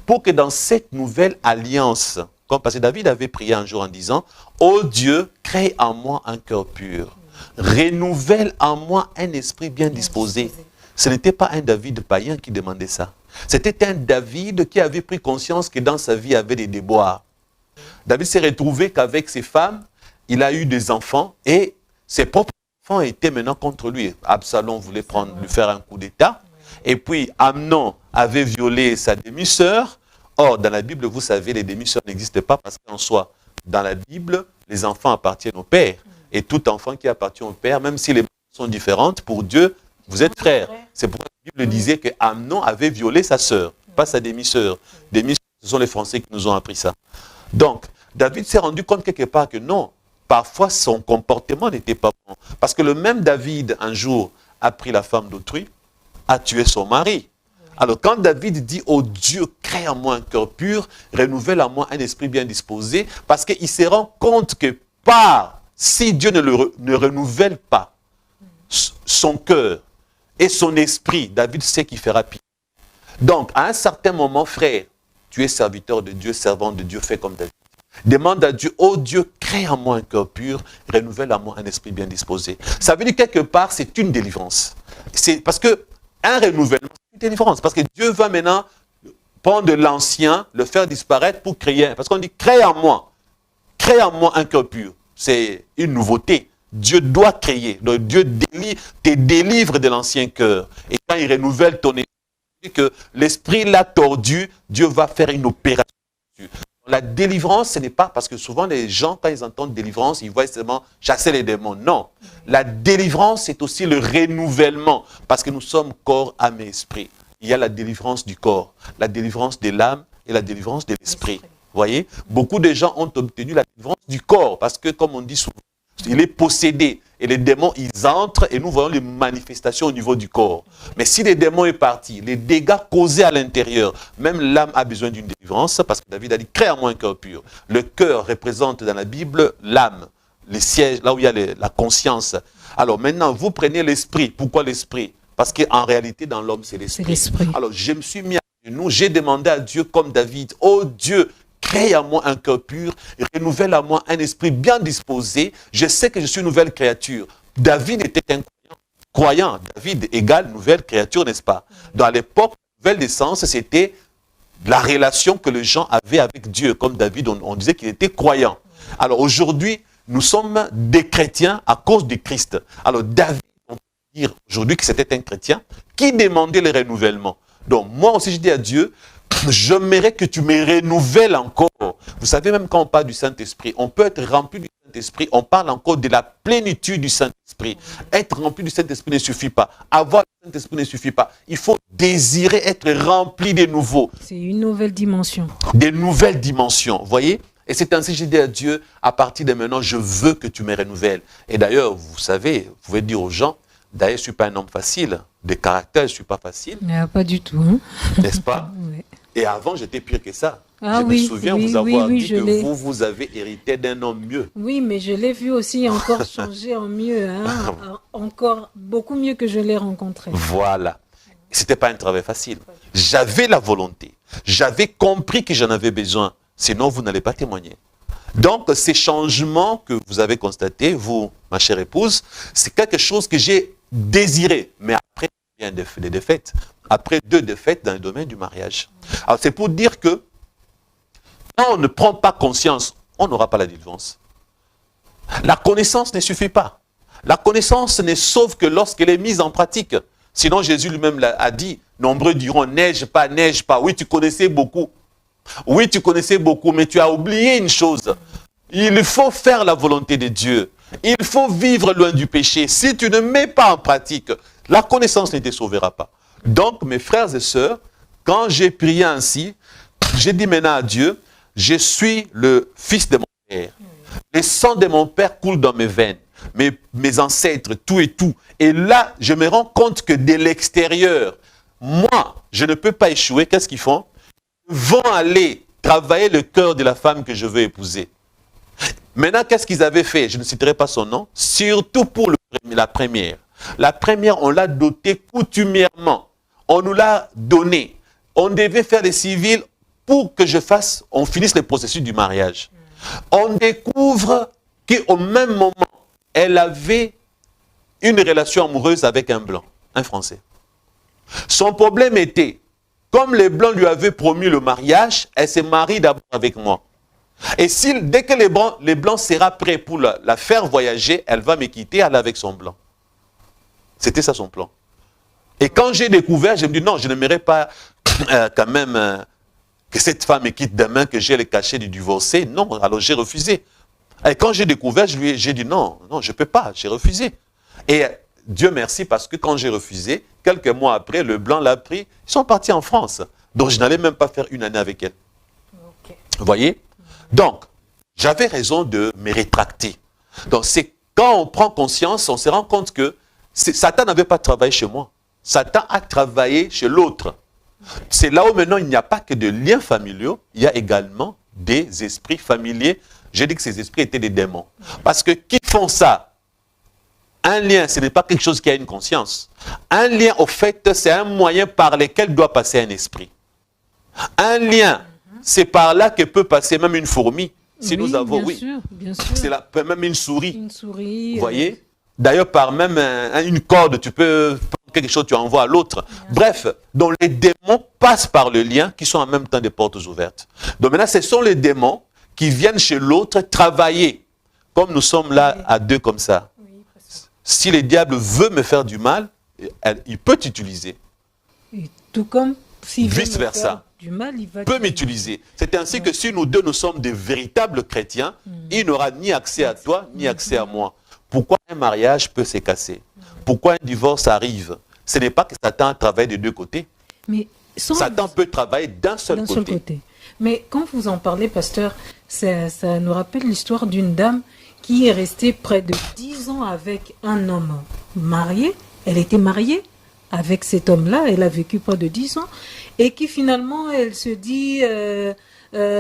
Pour que dans cette nouvelle alliance, parce que David avait prié un jour en disant, ô Dieu, crée en moi un cœur pur. Renouvelle en moi un esprit bien disposé. Ce n'était pas un David païen qui demandait ça. C'était un David qui avait pris conscience que dans sa vie, il y avait des déboires. David s'est retrouvé qu'avec ses femmes, il a eu des enfants et ses propres enfants étaient maintenant contre lui. Absalom voulait lui faire un coup d'état. Et puis Amnon avait violé sa demi-sœur. Or, dans la Bible, vous savez, les demi-sœurs n'existent pas parce qu'en soi, dans la Bible, les enfants appartiennent au père. Et tout enfant qui appartient au père, même si les mères sont différentes, pour Dieu, vous êtes frères. C'est pourquoi la Bible disait que Amnon avait violé sa sœur, pas sa demi-sœur. Demi-sœur, ce sont les Français qui nous ont appris ça. Donc, David s'est rendu compte quelque part que non, parfois son comportement n'était pas bon. Parce que le même David, un jour, a pris la femme d'autrui, a tué son mari. Alors quand David dit, oh Dieu, crée en moi un cœur pur, renouvelle en moi un esprit bien disposé, parce qu'il se rend compte que si Dieu ne renouvelle pas son cœur et son esprit, David sait qu'il fera pire. Donc, à un certain moment, frère, tu es serviteur de Dieu, servant de Dieu, fais comme David. Demande à Dieu, oh Dieu, crée en moi un cœur pur, renouvelle en moi un esprit bien disposé. Ça veut dire quelque part, c'est une délivrance. C'est parce que un renouvellement, c'est une délivrance. Parce que Dieu va maintenant prendre de l'ancien, le faire disparaître pour créer. Parce qu'on dit, crée en moi un cœur pur. C'est une nouveauté. Dieu doit créer. Donc Dieu te délivre de l'ancien cœur. Et quand il renouvelle ton esprit, que l'esprit l'a tordu, Dieu va faire une opération. La délivrance, ce n'est pas parce que souvent les gens, quand ils entendent délivrance, ils voient seulement chasser les démons. Non. La délivrance, c'est aussi le renouvellement. Parce que nous sommes corps, âme et esprit. Il y a la délivrance du corps, la délivrance de l'âme et la délivrance de l'esprit. Vous voyez? Beaucoup de gens ont obtenu la délivrance du corps parce que, comme on dit souvent, il est possédé. Et les démons, ils entrent et nous voyons les manifestations au niveau du corps. Mais si les démons est parti, les dégâts causés à l'intérieur, même l'âme a besoin d'une délivrance parce que David a dit, crée en moi un cœur pur. Le cœur représente dans la Bible l'âme, les sièges, là où il y a la conscience. Alors maintenant, vous prenez l'esprit. Pourquoi l'esprit? Parce qu'en réalité, dans l'homme, c'est l'esprit. Alors je me suis mis à genoux, j'ai demandé à Dieu comme David, oh Dieu, crée à moi un cœur pur, renouvelle à moi un esprit bien disposé. Je sais que je suis une nouvelle créature. David était un croyant. David égale nouvelle créature, n'est-ce pas? Dans l'époque, nouvelle naissance, c'était la relation que les gens avaient avec Dieu. Comme David, on disait qu'il était croyant. Alors aujourd'hui, nous sommes des chrétiens à cause du Christ. Alors David, on peut dire aujourd'hui que c'était un chrétien qui demandait le renouvellement. Donc moi aussi, je dis à Dieu, j'aimerais que tu me renouvelles encore. Vous savez, même quand on parle du Saint-Esprit, on peut être rempli du Saint-Esprit, on parle encore de la plénitude du Saint-Esprit. Être rempli du Saint-Esprit ne suffit pas. Avoir le Saint-Esprit ne suffit pas. Il faut désirer être rempli de nouveau. C'est une nouvelle dimension. Des nouvelles dimensions, vous voyez? Et c'est ainsi que j'ai dit à Dieu, à partir de maintenant, je veux que tu me renouvelles. Et d'ailleurs, vous savez, vous pouvez dire aux gens, d'ailleurs, je ne suis pas un homme facile, de caractère, je ne suis pas facile. Pas du tout. Hein? N'est-ce pas? Oui. Et avant, j'étais pire que ça. Ah, je me souviens vous avoir dit que vous avez hérité d'un homme mieux. Oui, mais je l'ai vu aussi encore changer en mieux. Hein? Encore beaucoup mieux que je l'ai rencontré. Voilà. Ce n'était pas un travail facile. J'avais la volonté. J'avais compris que j'en avais besoin. Sinon, vous n'allez pas témoigner. Donc, ces changements que vous avez constatés, vous, ma chère épouse, c'est quelque chose que j'ai désiré. Mais après, il y a des défaites. Après 2 défaites dans le domaine du mariage. Alors, c'est pour dire que quand on ne prend pas conscience, on n'aura pas la délivrance. La connaissance ne suffit pas. La connaissance ne sauve que lorsqu'elle est mise en pratique. Sinon, Jésus lui-même a dit, nombreux diront, neige pas, neige pas. Oui, tu connaissais beaucoup. Oui, tu connaissais beaucoup, mais tu as oublié une chose. Il faut faire la volonté de Dieu. Il faut vivre loin du péché. Si tu ne mets pas en pratique, la connaissance ne te sauvera pas. Donc, mes frères et sœurs, quand j'ai prié ainsi, j'ai dit maintenant à Dieu, je suis le fils de mon père. Le sang de mon père coule dans mes veines. Mes ancêtres, tout et tout. Et là, je me rends compte que de l'extérieur, moi, je ne peux pas échouer. Qu'est-ce qu'ils font? Ils vont aller travailler le cœur de la femme que je veux épouser. Maintenant, qu'est-ce qu'ils avaient fait? Je ne citerai pas son nom. Surtout pour la première. La première, on l'a dotée coutumièrement. On nous l'a donnée. On devait faire des civils pour que on finisse le processus du mariage. On découvre qu'au même moment, elle avait une relation amoureuse avec un blanc, un Français. Son problème était, comme les blancs lui avaient promis le mariage, elle se marie d'abord avec moi. Et dès que les blancs sera prêt pour la faire voyager, elle va me quitter, aller avec son blanc. C'était ça son plan. Et quand j'ai découvert, je me dis non, je n'aimerais pas quand même que cette femme me quitte demain, que j'ai le cachet du divorcé. Non, alors j'ai refusé. Et quand j'ai découvert, j'ai dit non, je ne peux pas, j'ai refusé. Et Dieu merci parce que quand j'ai refusé, quelques mois après, le blanc l'a pris, ils sont partis en France. Donc je n'allais même pas faire 1 année avec elle. Okay. Vous voyez? Donc, j'avais raison de me rétracter. Donc c'est quand on prend conscience, on se rend compte que Satan n'avait pas travaillé chez moi. Satan a travaillé chez l'autre. C'est là où maintenant il n'y a pas que de liens familiaux, il y a également des esprits familiers. J'ai dit que ces esprits étaient des démons. Parce que qui font ça? Un lien, ce n'est pas quelque chose qui a une conscience. Un lien, au fait, c'est un moyen par lequel doit passer un esprit. Un lien, c'est par là que peut passer même une fourmi. Si nous avons, bien sûr. C'est même une souris. Une souris. Vous voyez? D'ailleurs, par même une corde, tu peux prendre quelque chose, tu envoies à l'autre. Bref, donc les démons passent par le lien qui sont en même temps des portes ouvertes. Donc maintenant, ce sont les démons qui viennent chez l'autre travailler. Comme nous sommes là à 2 comme ça. Si le diable veut me faire du mal, il peut t'utiliser. Tout comme s'il veut vice versa. du mal, il va... peut m'utiliser. C'est ainsi que si nous deux, nous sommes des véritables chrétiens, il n'aura ni accès à toi, ni accès à moi. Pourquoi un mariage peut se casser? Pourquoi un divorce arrive? Ce n'est pas que Satan travaille des deux côtés. Mais Satan peut travailler d'un seul côté. Mais quand vous en parlez, pasteur, ça nous rappelle l'histoire d'une dame qui est restée près de 10 ans avec un homme marié. Elle était mariée avec cet homme-là, elle a vécu près de 10 ans, et qui finalement, elle se dit,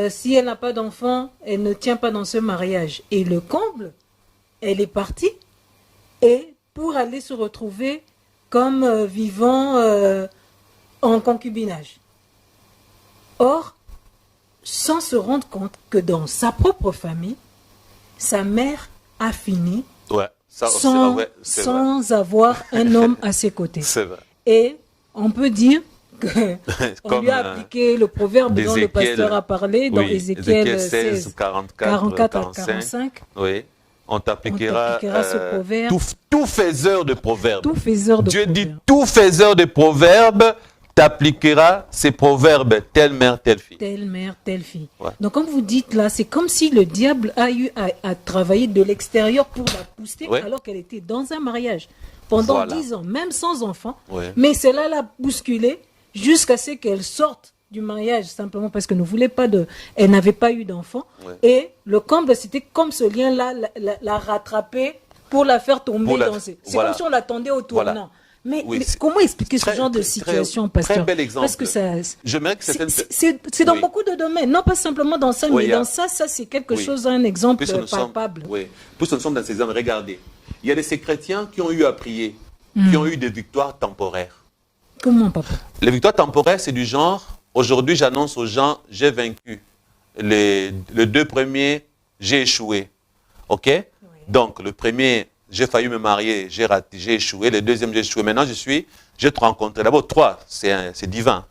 si elle n'a pas d'enfant, elle ne tient pas dans ce mariage. Et le comble, elle est partie, et pour aller se retrouver comme vivant en concubinage. Or, sans se rendre compte que dans sa propre famille, sa mère a fini sans avoir un homme à ses côtés. C'est vrai. Et on peut dire qu'on lui a appliqué le proverbe dont le pasteur a parlé dans Ézéchiel 16, 44 à 45. Oui. On t'appliquera ce proverbe. Tout faiseur de proverbes. Tout faiseur de Dieu proverbes. dit tout faiseur de proverbes t'appliquera ces proverbes, telle mère, telle fille. Telle mère, telle fille. Ouais. Donc, comme vous dites là, c'est comme si le diable a eu à travailler de l'extérieur pour la pousser alors qu'elle était dans un mariage pendant 10 ans, même sans enfant. Ouais. Mais cela l'a bousculée jusqu'à ce qu'elle sorte du mariage, simplement parce que ne voulait pas elle n'avait pas eu d'enfant. Ouais. Et le comble, c'était comme ce lien-là, la rattraper pour la faire tomber dans ses... C'est comme si on l'attendait au tournant. Voilà. Mais comment expliquer ce genre de situation, pasteur? Très bel exemple. Parce que c'est dans beaucoup de domaines, non pas simplement dans ça, mais dans ça c'est quelque chose, un exemple palpable. Puisque nous sommes dans ces hommes, regardez, il y a ces chrétiens qui ont eu à prier, qui ont eu des victoires temporaires. Comment, papa? Les victoires temporaires, c'est du genre, aujourd'hui j'annonce aux gens, j'ai vaincu. Les 2 premiers, j'ai échoué. Ok? Oui. Donc, le premier... J'ai failli me marier, j'ai raté, j'ai échoué. Le deuxième, j'ai échoué. Maintenant, j'ai te rencontré. D'abord, 3, c'est divin.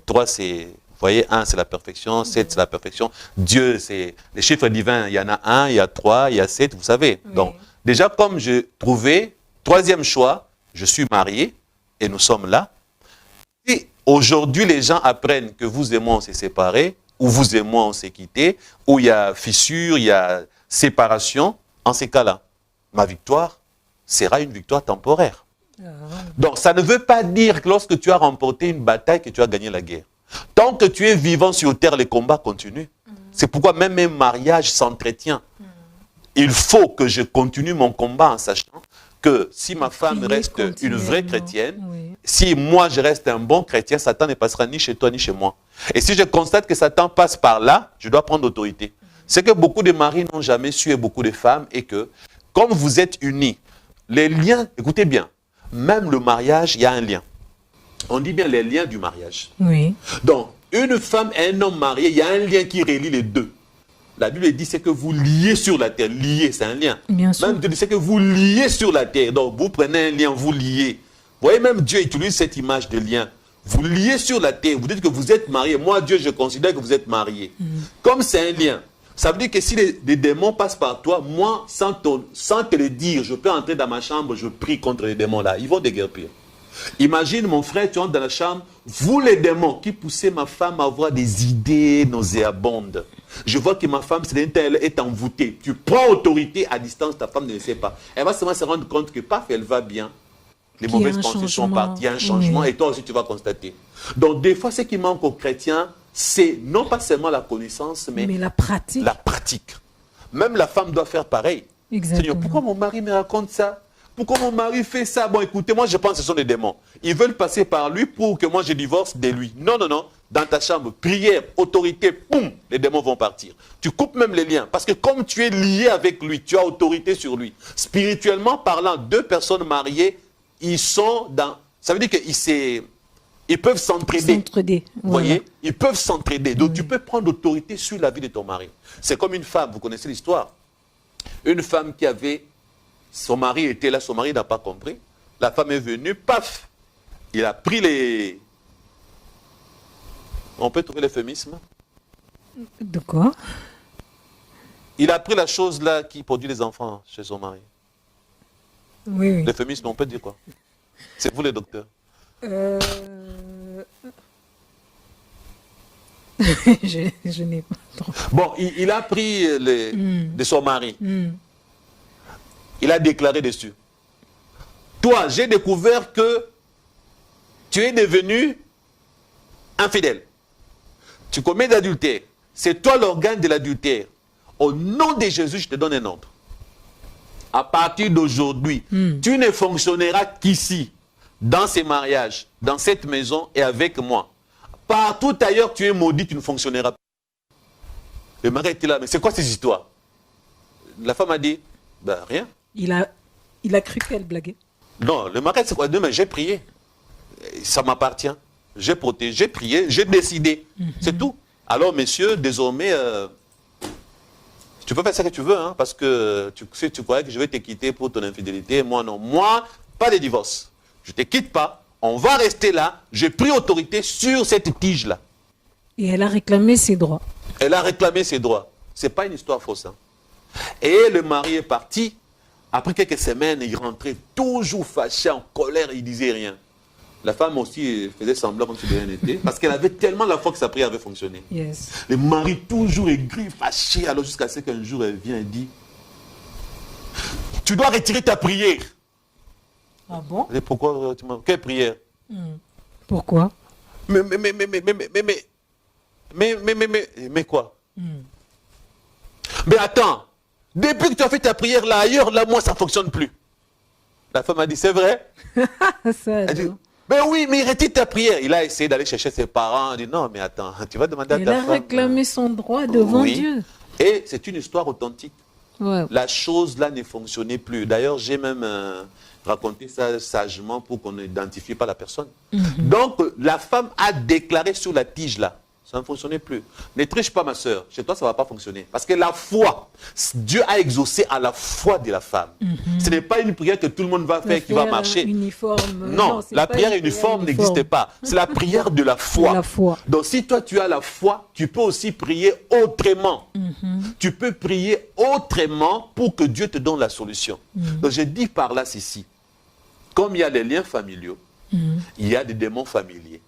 3, c'est, vous voyez, 1, c'est la perfection. 7, c'est la perfection. Dieu, c'est les chiffres divins. Il y en a 1, il y a 3, il y a 7, vous savez. Donc, déjà, comme j'ai trouvé, 3e choix, je suis marié et nous sommes là. Si aujourd'hui, les gens apprennent que vous et moi, on s'est séparés, ou vous et moi, on s'est quittés, ou il y a fissure, il y a séparation, en ces cas-là, ma victoire sera une victoire temporaire. Donc, ça ne veut pas dire que lorsque tu as remporté une bataille, que tu as gagné la guerre. Tant que tu es vivant sur terre, les combats continuent. C'est pourquoi même un mariage s'entretient. Il faut que je continue mon combat en sachant que si ma femme reste une vraie chrétienne, si moi je reste un bon chrétien, Satan ne passera ni chez toi ni chez moi. Et si je constate que Satan passe par là, je dois prendre autorité. C'est que beaucoup de maris n'ont jamais su et beaucoup de femmes et que comme vous êtes unis, les liens, écoutez bien, même le mariage, il y a un lien. On dit bien les liens du mariage. Oui. Donc, une femme et un homme mariés, il y a un lien qui relie les deux. La Bible dit c'est que vous liez sur la terre. Lier, c'est un lien. Bien sûr. Même Dieu dit c'est que vous liez sur la terre. Donc, vous prenez un lien, vous liez. Vous voyez, même Dieu utilise cette image de lien. Vous liez sur la terre. Vous dites que vous êtes mariés. Moi, Dieu, je considère que vous êtes mariés. Comme c'est un lien. Ça veut dire que si les démons passent par toi, moi, sans te le dire, je peux entrer dans ma chambre, je prie contre les démons là. Ils vont déguerpir. Imagine, mon frère, tu entres dans la chambre, vous les démons qui poussez ma femme à avoir des idées nauséabondes. Je vois que ma femme, elle est envoûtée. Tu prends autorité à distance, ta femme ne le sait pas. Elle va seulement se rendre compte que, paf, elle va bien. Les mauvaises pensées sont parties, il y a un changement et toi aussi tu vas constater. Donc, des fois, ce qui manque aux chrétiens, c'est non pas seulement la connaissance, mais la pratique. La pratique. Même la femme doit faire pareil. Exactement. Seigneur, pourquoi mon mari me raconte ça? Pourquoi mon mari fait ça? Bon, écoutez, moi je pense que ce sont des démons. Ils veulent passer par lui pour que moi je divorce de lui. Non, non, non. Dans ta chambre, prière, autorité, boum, les démons vont partir. Tu coupes même les liens. Parce que comme tu es lié avec lui, tu as autorité sur lui. Spirituellement parlant, 2 personnes mariées, ils sont dans... Ça veut dire qu'ils peuvent s'entraider. Vous voyez, ils peuvent s'entraider. Donc, tu peux prendre l'autorité sur la vie de ton mari. C'est comme une femme, vous connaissez l'histoire. Une femme qui avait... Son mari était là, son mari n'a pas compris. La femme est venue, paf! Il a pris les... On peut trouver l'euphémisme? De quoi? Il a pris la chose là qui produit les enfants chez son mari. Oui. L'euphémisme, on peut dire quoi? C'est vous les docteurs. Je n'ai pas trop. Bon, il a pris de son mari. Il a déclaré dessus. Toi, j'ai découvert que tu es devenu infidèle. Tu commets l'adultère. C'est toi l'organe de l'adultère. Au nom de Jésus, je te donne un ordre. À partir d'aujourd'hui, tu ne fonctionneras qu'ici, dans ces mariages, dans cette maison et avec moi. Partout ailleurs, tu es maudit, tu ne fonctionneras pas. Le mari était là, mais c'est quoi ces histoires? La femme a dit, ben rien. Il a cru qu'elle blaguait. Non, le mari, c'est quoi? Mais j'ai prié. Ça m'appartient. J'ai protégé, j'ai prié, j'ai décidé. C'est tout. Alors, messieurs, désormais, tu peux faire ce que tu veux, hein, parce que si tu croyais que je vais te quitter pour ton infidélité, moi non. Moi, pas de divorce. Je ne te quitte pas. On va rester là. J'ai pris autorité sur cette tige-là. Et elle a réclamé ses droits. Elle a réclamé ses droits. Ce n'est pas une histoire fausse. Hein. Et le mari est parti. Après quelques semaines, il rentrait toujours fâché, en colère, il ne disait rien. La femme aussi faisait semblant comme si de rien n'était, parce qu'elle avait tellement la foi que sa prière avait fonctionné. Yes. Le mari toujours aigri, fâché, alors jusqu'à ce qu'un jour elle vient et dit, tu dois retirer ta prière. Ah bon? Et pourquoi quelle prière? Pourquoi? Mais quoi? Mais attends, depuis que tu as fait ta prière là ailleurs, là moi ça ne fonctionne plus. La femme a dit, c'est vrai? Elle dit, mais oui, mais retire ta prière. Il a essayé d'aller chercher ses parents. Il dit, non, mais attends, tu vas demander à ta femme. Il a réclamé son droit devant Dieu. Et c'est une histoire authentique. Ouais. La chose là ne fonctionnait plus. D'ailleurs, j'ai même raconté ça sagement pour qu'on n'identifie pas la personne. Donc, la femme a déclaré sur la tige là. Ça ne fonctionnait plus. Ne triche pas, ma soeur. Chez toi, ça ne va pas fonctionner. Parce que la foi, Dieu a exaucé à la foi de la femme. Ce n'est pas une prière que tout le monde va faire qui va marcher. Uniforme. Non, la prière uniforme n'existe pas. C'est la prière de la foi. La foi. Donc, si toi, tu as la foi, tu peux aussi prier autrement. Tu peux prier autrement pour que Dieu te donne la solution. Donc, je dis par là ceci. Comme il y a les liens familiaux, il y a des démons familiers.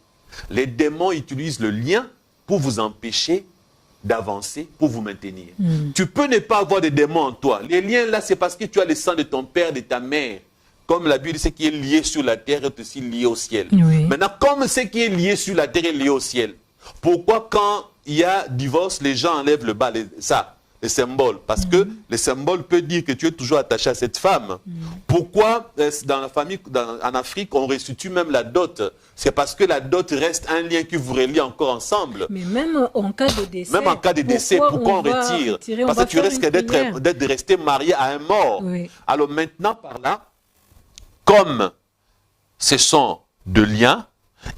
Les démons utilisent le lien pour vous empêcher d'avancer, pour vous maintenir. Tu peux ne pas avoir de démons en toi. Les liens là, c'est parce que tu as le sang de ton père, de ta mère. Comme la Bible dit, ce qui est lié sur la terre est aussi lié au ciel. Oui. Maintenant, comme ce qui est lié sur la terre est lié au ciel, pourquoi quand il y a divorce, les gens enlèvent le bas, les symboles? Parce que le symbole peut dire que tu es toujours attaché à cette femme. Pourquoi dans la famille, en Afrique, on restitue même la dot? C'est parce que la dot reste un lien qui vous relie encore ensemble. Mais même en cas de décès. Même en cas de décès, pourquoi on retire? Parce que tu risques d'être resté marié à un mort. Oui. Alors maintenant, par là, comme ce sont de liens,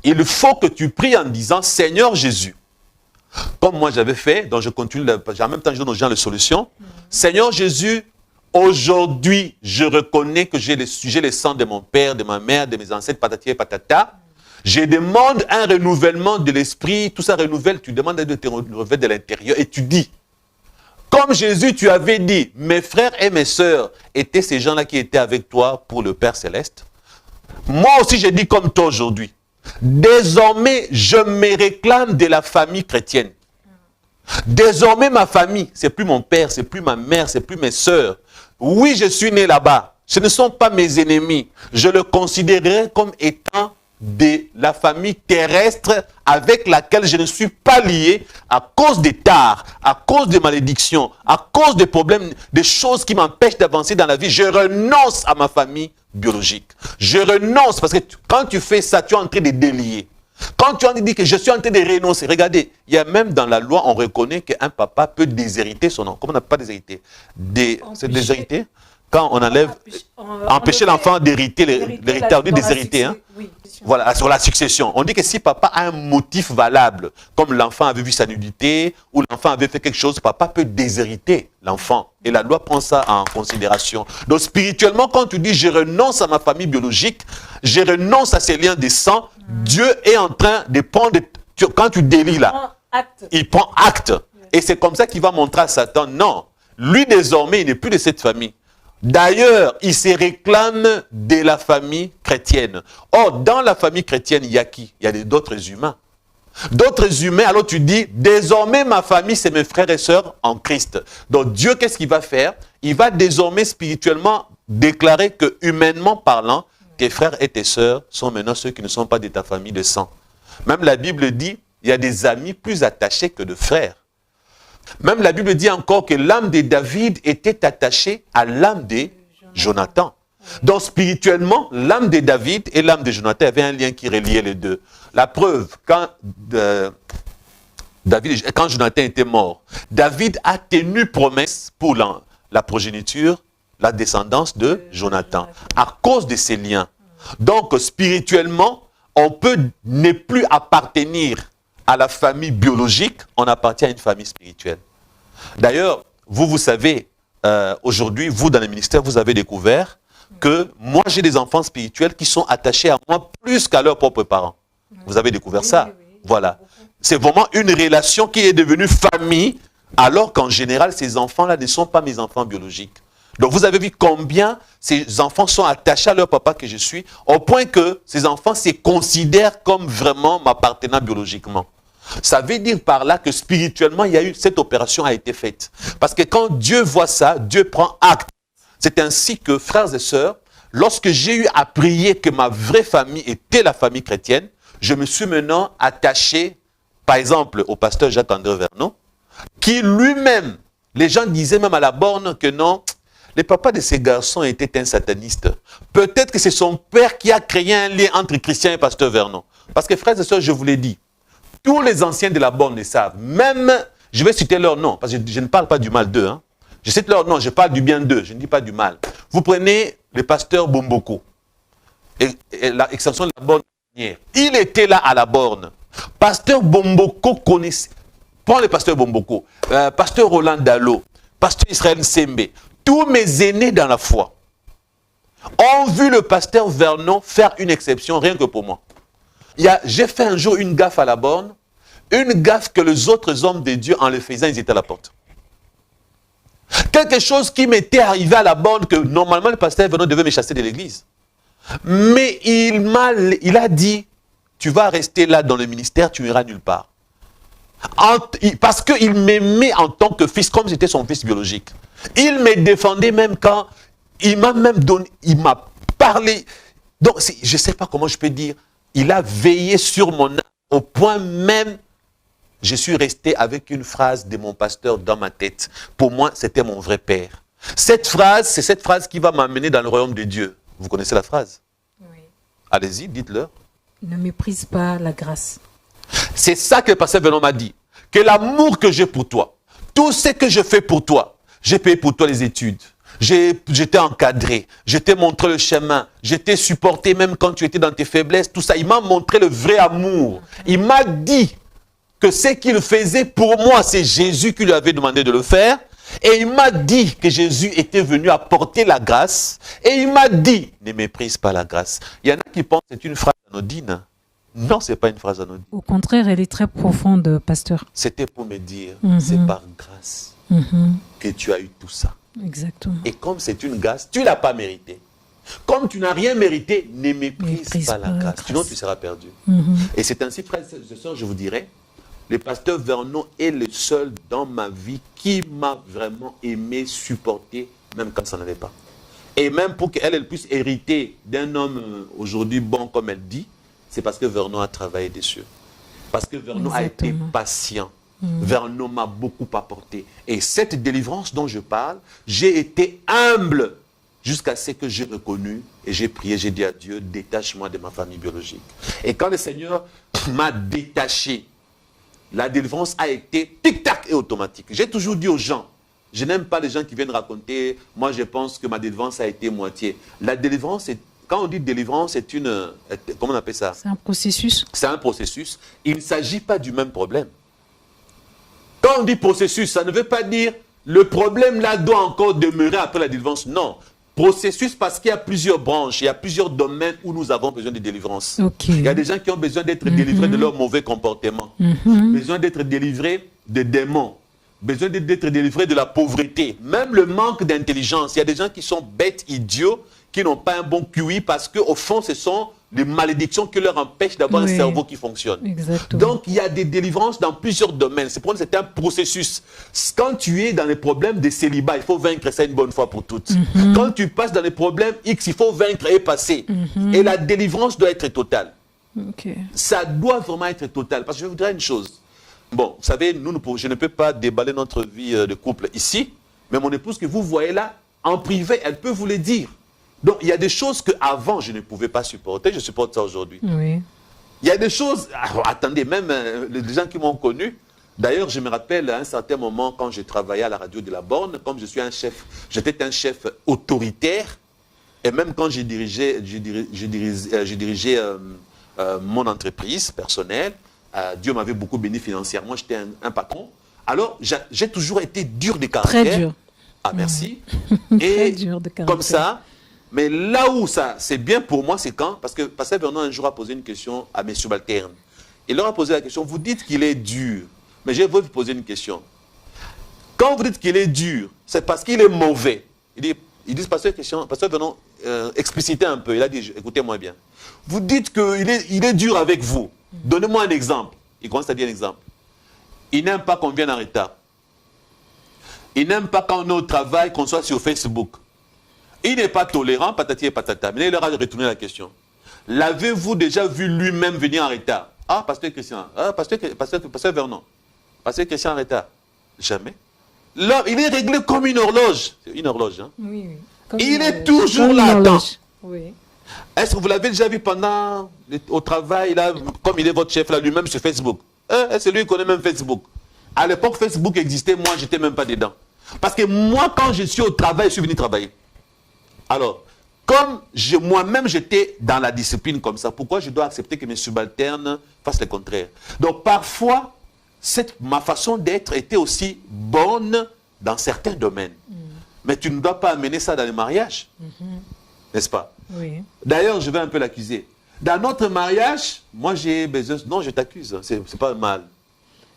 il faut que tu pries en disant, Seigneur Jésus, comme moi j'avais fait, donc je continue, en même temps je donne aux gens les solutions. Seigneur Jésus, aujourd'hui, je reconnais que j'ai le sang de mon père, de ma mère, de mes ancêtres, patati et patata. Je demande un renouvellement de l'esprit, tout ça renouvelle, tu demandes de te renouveler de l'intérieur et tu dis, comme Jésus, tu avais dit, mes frères et mes sœurs étaient ces gens-là qui étaient avec toi pour le Père Céleste. Moi aussi, je dis comme toi aujourd'hui. Désormais, je me réclame de la famille chrétienne. Désormais, ma famille, c'est plus mon père, c'est plus ma mère, c'est plus mes sœurs. Oui, je suis né là-bas. Ce ne sont pas mes ennemis. Je le considérerai comme étant de la famille terrestre avec laquelle je ne suis pas lié à cause des tares, à cause des malédictions, à cause des problèmes, des choses qui m'empêchent d'avancer dans la vie. Je renonce à ma famille biologique. Je renonce parce que quand tu fais ça, tu es en train de délier. Quand tu en dis que je suis en train de renoncer, regardez, il y a même dans la loi, on reconnaît qu'un papa peut déshériter son enfant. Comment on n'a pas déshérité? C'est déshériter quand on enlève, empêcher l'enfant d'hériter l'héritage, on dit déshériter. Hein? Oui. Voilà, sur la succession. On dit que si papa a un motif valable, comme l'enfant avait vu sa nudité, ou l'enfant avait fait quelque chose, papa peut déshériter l'enfant. Et la loi prend ça en considération. Donc spirituellement, quand tu dis je renonce à ma famille biologique, je renonce à ces liens de sang, Dieu est en train de prendre, quand tu délis là, il prend acte. Et c'est comme ça qu'il va montrer à Satan, non, lui désormais, il n'est plus de cette famille. D'ailleurs, il se réclame de la famille chrétienne. Or, dans la famille chrétienne, il y a qui? Il y a d'autres humains. D'autres humains, alors tu dis, désormais ma famille, c'est mes frères et sœurs en Christ. Donc Dieu, qu'est-ce qu'il va faire? Il va désormais spirituellement déclarer que, humainement parlant, tes frères et tes sœurs sont maintenant ceux qui ne sont pas de ta famille de sang. Même la Bible dit, il y a des amis plus attachés que de frères. Même la Bible dit encore que l'âme de David était attachée à l'âme de Jonathan. Donc spirituellement, l'âme de David et l'âme de Jonathan avaient un lien qui reliait les deux. La preuve, quand Jonathan était mort, David a tenu promesse pour la progéniture, la descendance de Jonathan, à cause de ces liens. Donc spirituellement, on peut ne plus appartenir à la famille biologique, on appartient à une famille spirituelle. D'ailleurs, vous savez, aujourd'hui, vous dans le ministère, vous avez découvert que moi j'ai des enfants spirituels qui sont attachés à moi plus qu'à leurs propres parents. Vous avez découvert ça? Voilà. C'est vraiment une relation qui est devenue famille, alors qu'en général, ces enfants-là ne sont pas mes enfants biologiques. Donc vous avez vu combien ces enfants sont attachés à leur papa que je suis, au point que ces enfants se considèrent comme vraiment m'appartenant biologiquement. Ça veut dire par là que spirituellement, cette opération a été faite. Parce que quand Dieu voit ça, Dieu prend acte. C'est ainsi que, frères et sœurs, lorsque j'ai eu à prier que ma vraie famille était la famille chrétienne, je me suis maintenant attaché, par exemple, au pasteur Jacques-André Vernon, qui lui-même, les gens disaient même à la borne que non, le papa de ces garçons était un sataniste. Peut-être que c'est son père qui a créé un lien entre Christian et pasteur Vernon. Parce que, frères et sœurs, je vous l'ai dit, tous les anciens de la borne le savent. Même, je vais citer leur nom, parce que je ne parle pas du mal d'eux, hein. Je cite leur nom, je parle du bien d'eux, je ne dis pas du mal. Vous prenez le pasteur Bomboko, et l'extension de la borne, il était là à la borne. Pasteur Bomboko connaissait, prends le pasteur Bomboko, pasteur Roland Dallot, pasteur Israël Sembe, tous mes aînés dans la foi ont vu le pasteur Vernon faire une exception, rien que pour moi. J'ai fait un jour une gaffe à la borne, une gaffe que les autres hommes de Dieu, en le faisant, ils étaient à la porte. Quelque chose qui m'était arrivé à la borne, que normalement le pasteur Vernon devait me chasser de l'église. Mais il a dit, tu vas rester là dans le ministère, tu n'iras nulle part. Parce qu'il m'aimait en tant que fils, comme j'étais son fils biologique. Il me défendait même quand il m'a parlé. Donc, je ne sais pas comment je peux dire, il a veillé sur mon âme au point même. Je suis resté avec une phrase de mon pasteur dans ma tête. Pour moi, c'était mon vrai père. Cette phrase, c'est cette phrase qui va m'amener dans le royaume de Dieu. Vous connaissez la phrase? Oui. Allez-y, dites-le. Ne méprise pas la grâce. C'est ça que le pasteur Vernon m'a dit. Que l'amour que j'ai pour toi, tout ce que je fais pour toi, j'ai payé pour toi les études. Je t'ai encadré, je t'ai montré le chemin, je t'ai supporté même quand tu étais dans tes faiblesses, tout ça. Il m'a montré le vrai amour. Il m'a dit que ce qu'il faisait pour moi, c'est Jésus qui lui avait demandé de le faire. Et il m'a dit que Jésus était venu apporter la grâce. Et il m'a dit, ne méprise pas la grâce. Il y en a qui pensent que c'est une phrase anodine. Non, ce n'est pas une phrase anodine. Au contraire, elle est très profonde, pasteur. C'était pour me dire, c'est par grâce que tu as eu tout ça. Exactement. Et comme c'est une grâce, tu ne l'as pas mérité. Comme tu n'as rien mérité, ne méprise pas la grâce. Sinon, tu seras perdu. Et c'est ainsi, frères et sœurs, je vous dirais, le pasteur Vernon est le seul dans ma vie qui m'a vraiment aimé, supporté, même quand ça n'allait pas. Et même pour qu'elle puisse hériter d'un homme aujourd'hui bon, comme elle dit, c'est parce que Vernon a travaillé dessus. Parce que Vernon a été patient. Vernon m'a beaucoup apporté. Et cette délivrance dont je parle, j'ai été humble jusqu'à ce que j'ai reconnu et j'ai prié, j'ai dit à Dieu, détache-moi de ma famille biologique. Et quand le Seigneur m'a détaché, la délivrance a été tic-tac et automatique. J'ai toujours dit aux gens, je n'aime pas les gens qui viennent raconter, moi je pense que ma délivrance a été moitié. La délivrance, quand on dit délivrance, c'est une... Comment on appelle ça? C'est un processus. C'est un processus. Il ne s'agit pas du même problème. Quand on dit processus, ça ne veut pas dire le problème là doit encore demeurer après la délivrance. Non. Processus parce qu'il y a plusieurs branches, il y a plusieurs domaines où nous avons besoin de délivrance. Okay. Il y a des gens qui ont besoin d'être délivrés de leur mauvais comportement, besoin d'être délivrés de démons, besoin d'être délivrés de la pauvreté, même le manque d'intelligence. Il y a des gens qui sont bêtes, idiots, qui n'ont pas un bon QI parce qu'au fond, ce sont des malédictions qui leur empêchent d'avoir un cerveau qui fonctionne. Exactement. Donc, il y a des délivrances dans plusieurs domaines. C'est un processus. Quand tu es dans les problèmes de célibat, il faut vaincre ça une bonne fois pour toutes. Quand tu passes dans les problèmes X, il faut vaincre et passer. Et la délivrance doit être totale. Ça doit vraiment être total. Parce que je vous dirais une chose. Bon, vous savez, je ne peux pas déballer notre vie de couple ici, mais mon épouse que vous voyez là, en privé, elle peut vous le dire. Donc, il y a des choses qu'avant, je ne pouvais pas supporter, je supporte ça aujourd'hui. Oui. Il y a des choses, attendez, même les gens qui m'ont connu, d'ailleurs, je me rappelle à un certain moment, quand je travaillais à la radio de la Borne, comme je suis un chef, j'étais un chef autoritaire, et même quand je dirigeais mon entreprise personnelle, Dieu m'avait beaucoup béni financièrement, j'étais un patron. Alors, j'ai toujours été dur de caractère. Très dur. Ah, merci. Très Et dur de caractère. comme ça, mais là où ça, c'est bien pour moi, c'est quand, parce que Pasteur Vernon un jour a posé une question à mes subalternes. Il leur a posé la question, vous dites qu'il est dur, mais je vais vous poser une question. Quand vous dites qu'il est dur, c'est parce qu'il est mauvais. Ils disent, Pasteur Vernon, explicitez un peu. Il a dit, écoutez-moi bien. Vous dites qu'il est dur avec vous. Donnez-moi un exemple. Il commence à dire un exemple. Il n'aime pas qu'on vienne en retard. Il n'aime pas quand on est au travail, qu'on soit sur Facebook. Il n'est pas tolérant, patati et patata. Mais il leur a retourné la question. L'avez-vous déjà vu lui-même venir en retard? Ah, Pasteur Christian. Ah, Pasteur Vernon. Pasteur Christian en retard. Jamais. Là, il est réglé comme une horloge. C'est une horloge, hein? Oui, oui. Il est toujours là. Oui. Est-ce que vous l'avez déjà vu au travail, là, comme il est votre chef là lui-même sur Facebook? C'est lui qui connaît même Facebook. À l'époque, Facebook existait, moi, je n'étais même pas dedans. Parce que moi, quand je suis au travail, je suis venu travailler. Alors, comme moi-même, j'étais dans la discipline comme ça, pourquoi je dois accepter que mes subalternes fassent le contraire? Donc, parfois, ma façon d'être était aussi bonne dans certains domaines. Mais tu ne dois pas amener ça dans les mariages. N'est-ce pas? Oui. D'ailleurs, je vais un peu l'accuser. Dans notre mariage, moi j'ai besoin... Non, je t'accuse, c'est pas mal.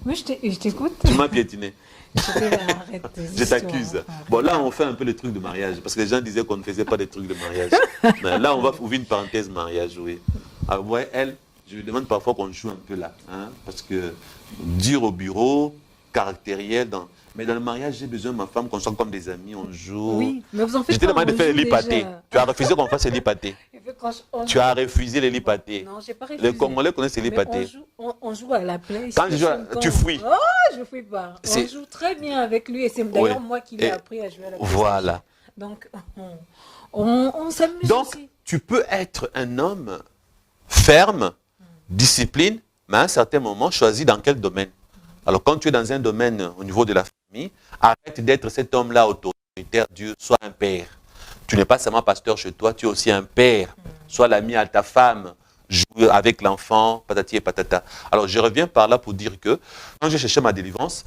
Oui, je t'écoute. Tu m'as piétiné. Je t'accuse. Bon, là, on fait un peu les trucs de mariage. Parce que les gens disaient qu'on ne faisait pas des trucs de mariage. Mais là, on va ouvrir une parenthèse mariage, oui. Alors, ouais, elle, je lui demande parfois qu'on joue un peu là. Hein, parce que dire au bureau, caractériel, mais dans le mariage, j'ai besoin de ma femme qu'on soit comme des amis, on joue. Oui, mais vous en faites J'étais pas. demandé de faire les lits pâtés. Tu as refusé qu'on fasse les lits pâtés. Tu as refusé les lits pâtés. Non, j'ai pas refusé. Les Congolais connaissent les lits pâtés. On joue à la play. Quand je joue, tu fouilles. Oh, je ne fouille pas. On joue très bien avec lui et c'est d'ailleurs moi qui l'ai appris à jouer à la play. Voilà. Donc, on s'amuse aussi. Donc, tu peux être un homme ferme, discipline, mais à un certain moment, choisis dans quel domaine. Alors, quand tu es dans un domaine au niveau de la famille, arrête d'être cet homme-là autoritaire. Dieu, sois un père. Tu n'es pas seulement pasteur chez toi, tu es aussi un père. Sois l'ami à ta femme, joue avec l'enfant, patati et patata. Alors, je reviens par là pour dire que quand j'ai cherché ma délivrance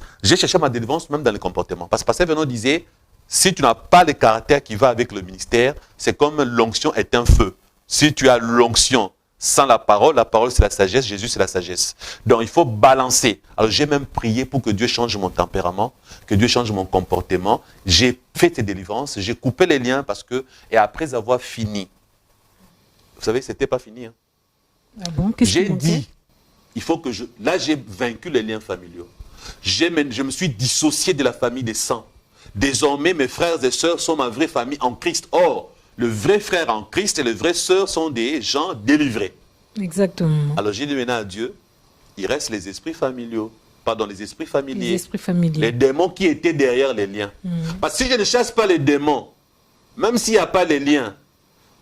même dans le comportement. Parce que Pasteur Vernon disait, si tu n'as pas le caractère qui va avec le ministère, c'est comme l'onction est un feu. Si tu as l'onction sans la parole c'est la sagesse, Jésus c'est la sagesse. Donc il faut balancer. Alors j'ai même prié pour que Dieu change mon tempérament, que Dieu change mon comportement. J'ai fait ces délivrances, j'ai coupé les liens et après avoir fini, vous savez, c'était pas fini. Hein. Ah bon, j'ai dit, il faut que là j'ai vaincu les liens familiaux. Je me suis dissocié de la famille des sangs. Désormais mes frères et sœurs sont ma vraie famille en Christ. Or, le vrai frère en Christ et les vraies sœurs sont des gens délivrés. Exactement. Alors j'ai dit maintenant à Dieu, il reste les esprits familiaux. Pardon, les esprits familiers. Les esprits familiers. Les démons qui étaient derrière les liens. Parce que si je ne chasse pas les démons, même s'il n'y a pas les liens,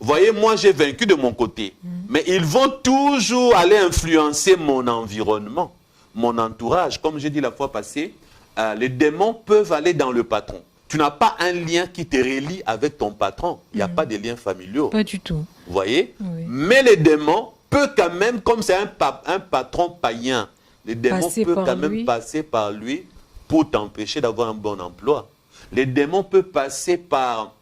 vous voyez, moi j'ai vaincu de mon côté. Mais ils vont toujours aller influencer mon environnement, mon entourage. Comme j'ai dit la fois passée, les démons peuvent aller dans le patron. Tu n'as pas un lien qui te relie avec ton patron. Il n'y a pas de liens familiaux. Pas du tout. Vous voyez? Oui. Mais les démons peuvent quand même, comme c'est un patron païen, les démons peuvent quand même passer par lui pour t'empêcher d'avoir un bon emploi. Les démons peuvent passer par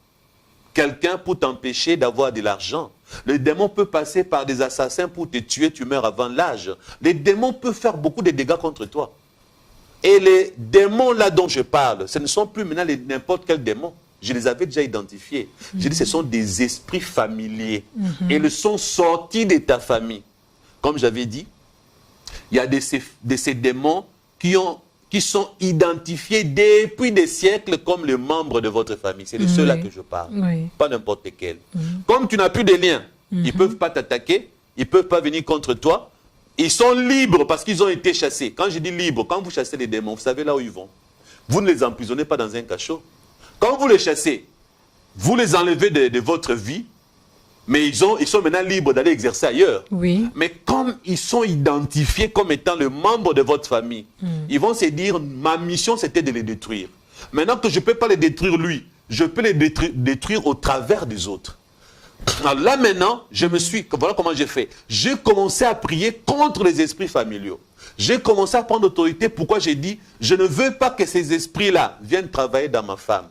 quelqu'un pour t'empêcher d'avoir de l'argent. Les démons peuvent passer par des assassins pour te tuer, tu meurs avant l'âge. Les démons peuvent faire beaucoup de dégâts contre toi. Et les démons là dont je parle, ce ne sont plus maintenant n'importe quel démon. je les avais déjà identifiés. J'ai dit, ce sont des esprits familiers. Et ils sont sortis de ta famille. Comme j'avais dit, il y a ces démons qui sont identifiés depuis des siècles comme les membres de votre famille. C'est de ceux-là que je parle. Pas n'importe lesquels. Comme tu n'as plus de liens, ils ne peuvent pas t'attaquer, ils ne peuvent pas venir contre toi. Ils sont libres parce qu'ils ont été chassés. Quand je dis libres, quand vous chassez les démons, vous savez là où ils vont. Vous ne les emprisonnez pas dans un cachot. Quand vous les chassez, vous les enlevez de votre vie, mais ils sont maintenant libres d'aller exercer ailleurs. Oui. Mais comme ils sont identifiés comme étant le membre de votre famille, ils vont se dire, ma mission c'était de les détruire. Maintenant que je ne peux pas les détruire lui, je peux les détruire au travers des autres. Alors là maintenant, voilà comment j'ai fait. J'ai commencé à prier contre les esprits familiaux. J'ai commencé à prendre autorité. Pourquoi j'ai dit, je ne veux pas que ces esprits-là viennent travailler dans ma femme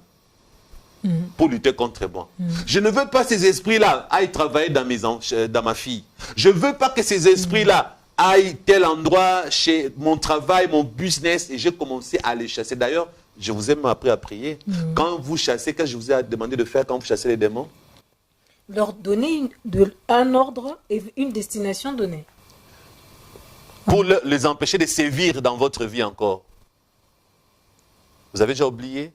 pour lutter contre moi. Je ne veux pas que ces esprits-là aillent travailler dans ma fille. Je ne veux pas que ces esprits-là aillent tel endroit, chez mon travail, mon business. Et j'ai commencé à les chasser. D'ailleurs, je vous ai appris à prier. Quand vous chassez, qu'est-ce que je vous ai demandé de faire quand vous chassez les démons? Leur donner un ordre et une destination donnée. Pour les empêcher de sévir dans votre vie encore. Vous avez déjà oublié?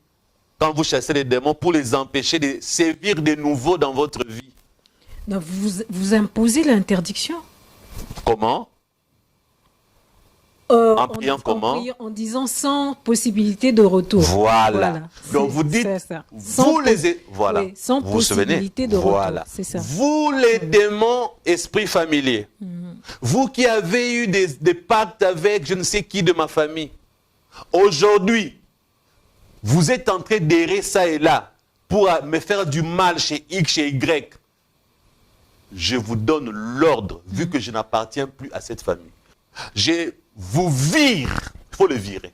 Quand vous chassez les démons, pour les empêcher de sévir de nouveau dans votre vie. Donc vous imposez l'interdiction. Comment? En priant comment? En disant sans possibilité de retour. Voilà. Donc vous dites, sans possibilité de retour. C'est ça. Vous les démons, esprits familiers, vous qui avez eu des pactes avec je ne sais qui de ma famille, aujourd'hui, vous êtes en train d'errer ça et là pour me faire du mal chez X, chez Y. Je vous donne l'ordre, vu que je n'appartiens plus à cette famille. Je vous vire, il faut le virer.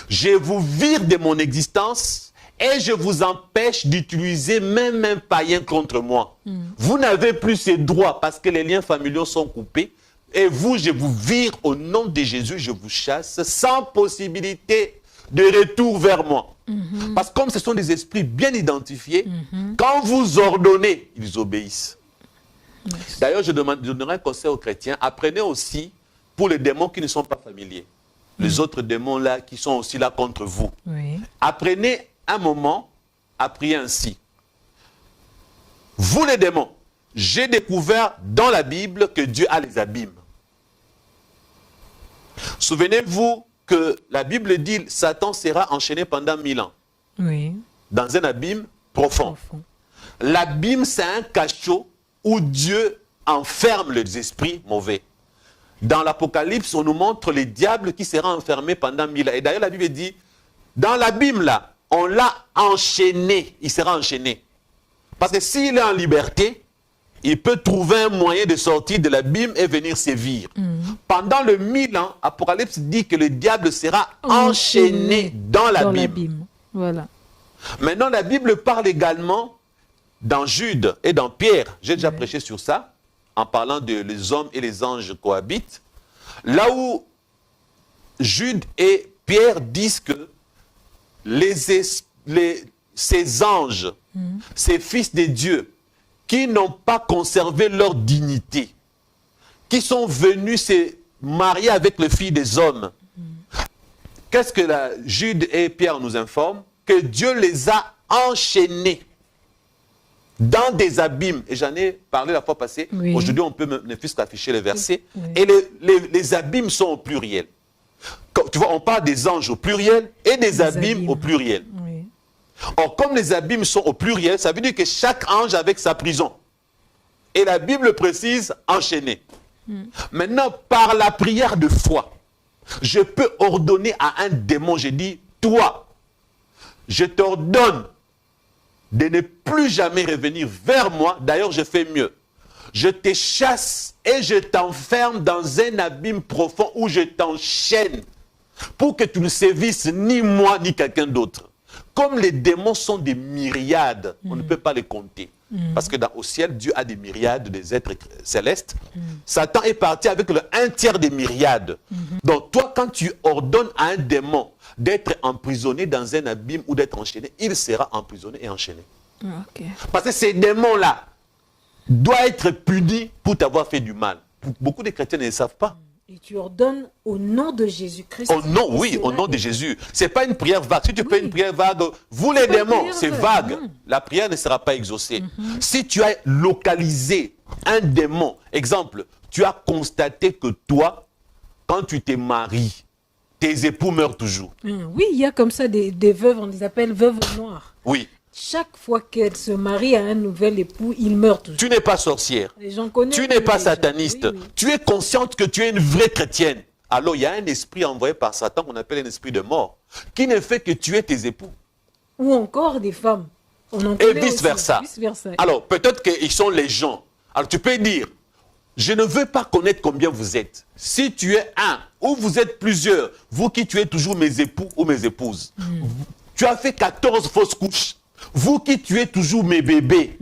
Je vous vire de mon existence et je vous empêche d'utiliser même un païen contre moi. Vous n'avez plus ces droits parce que les liens familiaux sont coupés. Et vous, je vous vire au nom de Jésus, je vous chasse sans possibilité de retour vers moi. Parce que comme ce sont des esprits bien identifiés, quand vous ordonnez, ils obéissent. D'ailleurs, je donnerai un conseil aux chrétiens, apprenez aussi pour les démons qui ne sont pas familiers. Les autres démons là qui sont aussi là contre vous. Apprenez un moment à prier ainsi. Vous les démons, j'ai découvert dans la Bible que Dieu a les abîmes. Souvenez-vous que la Bible dit Satan sera enchaîné pendant 1000 ans. Dans un abîme profond. L'abîme, c'est un cachot où Dieu enferme les esprits mauvais. Dans l'Apocalypse, on nous montre les diables qui seront enfermés pendant 1000 ans. Et d'ailleurs, la Bible dit, dans l'abîme là, on l'a enchaîné. Il sera enchaîné. Parce que s'il est en liberté, il peut trouver un moyen de sortir de l'abîme et venir sévir. Pendant le 1000 ans, Apocalypse dit que le diable sera enchaîné dans l'abîme. Voilà. Maintenant, la Bible parle également dans Jude et dans Pierre. J'ai déjà prêché sur ça, en parlant de les hommes et les anges cohabitent. Là où Jude et Pierre disent que ces anges, ces fils de Dieu, qui n'ont pas conservé leur dignité, qui sont venus se marier avec les filles des hommes. Qu'est-ce que Jude et Pierre nous informent? Que Dieu les a enchaînés dans des abîmes. Et j'en ai parlé la fois passée. Aujourd'hui, on peut ne plus qu'afficher les versets. Et les abîmes sont au pluriel. Tu vois, on parle des anges au pluriel et des abîmes au pluriel. Or, comme les abîmes sont au pluriel, ça veut dire que chaque ange avec sa prison. Et la Bible précise enchaîné. Maintenant, par la prière de foi, je peux ordonner à un démon, je dis, toi, je t'ordonne de ne plus jamais revenir vers moi. D'ailleurs, je fais mieux. Je te chasse et je t'enferme dans un abîme profond où je t'enchaîne pour que tu ne sévisses ni moi ni quelqu'un d'autre. Comme les démons sont des myriades, on ne peut pas les compter. Parce que au ciel, Dieu a des myriades des êtres célestes. Satan est parti avec le 1/3 des myriades. Donc toi, quand tu ordonnes à un démon d'être emprisonné dans un abîme ou d'être enchaîné, il sera emprisonné et enchaîné. Parce que ces démons-là doivent être punis pour t'avoir fait du mal. Beaucoup de chrétiens ne le savent pas. Et tu ordonnes au nom de Jésus-Christ. Au nom, oui, au nom de Jésus. Ce n'est pas une prière vague. Si tu fais une prière vague, vous les démons, c'est vague. La prière ne sera pas exaucée. Si tu as localisé un démon, exemple, tu as constaté que toi, quand tu t'es marié, tes époux meurent toujours. Oui, il y a comme ça des veuves, on les appelle veuves noires. Oui. Chaque fois qu'elle se marie à un nouvel époux, il meurt toujours. Tu n'es pas sorcière. Tu n'es pas sataniste. Oui. Tu es consciente que tu es une vraie chrétienne. Alors il y a un esprit envoyé par Satan qu'on appelle un esprit de mort, qui ne fait que tuer tes époux. Ou encore des femmes. Et vice-versa. Alors peut-être qu'ils sont les gens. Alors tu peux dire, je ne veux pas connaître combien vous êtes. Si tu es un ou vous êtes plusieurs, vous qui tuez toujours mes époux ou mes épouses, tu as fait 14 fausses couches. Vous qui tuez toujours mes bébés,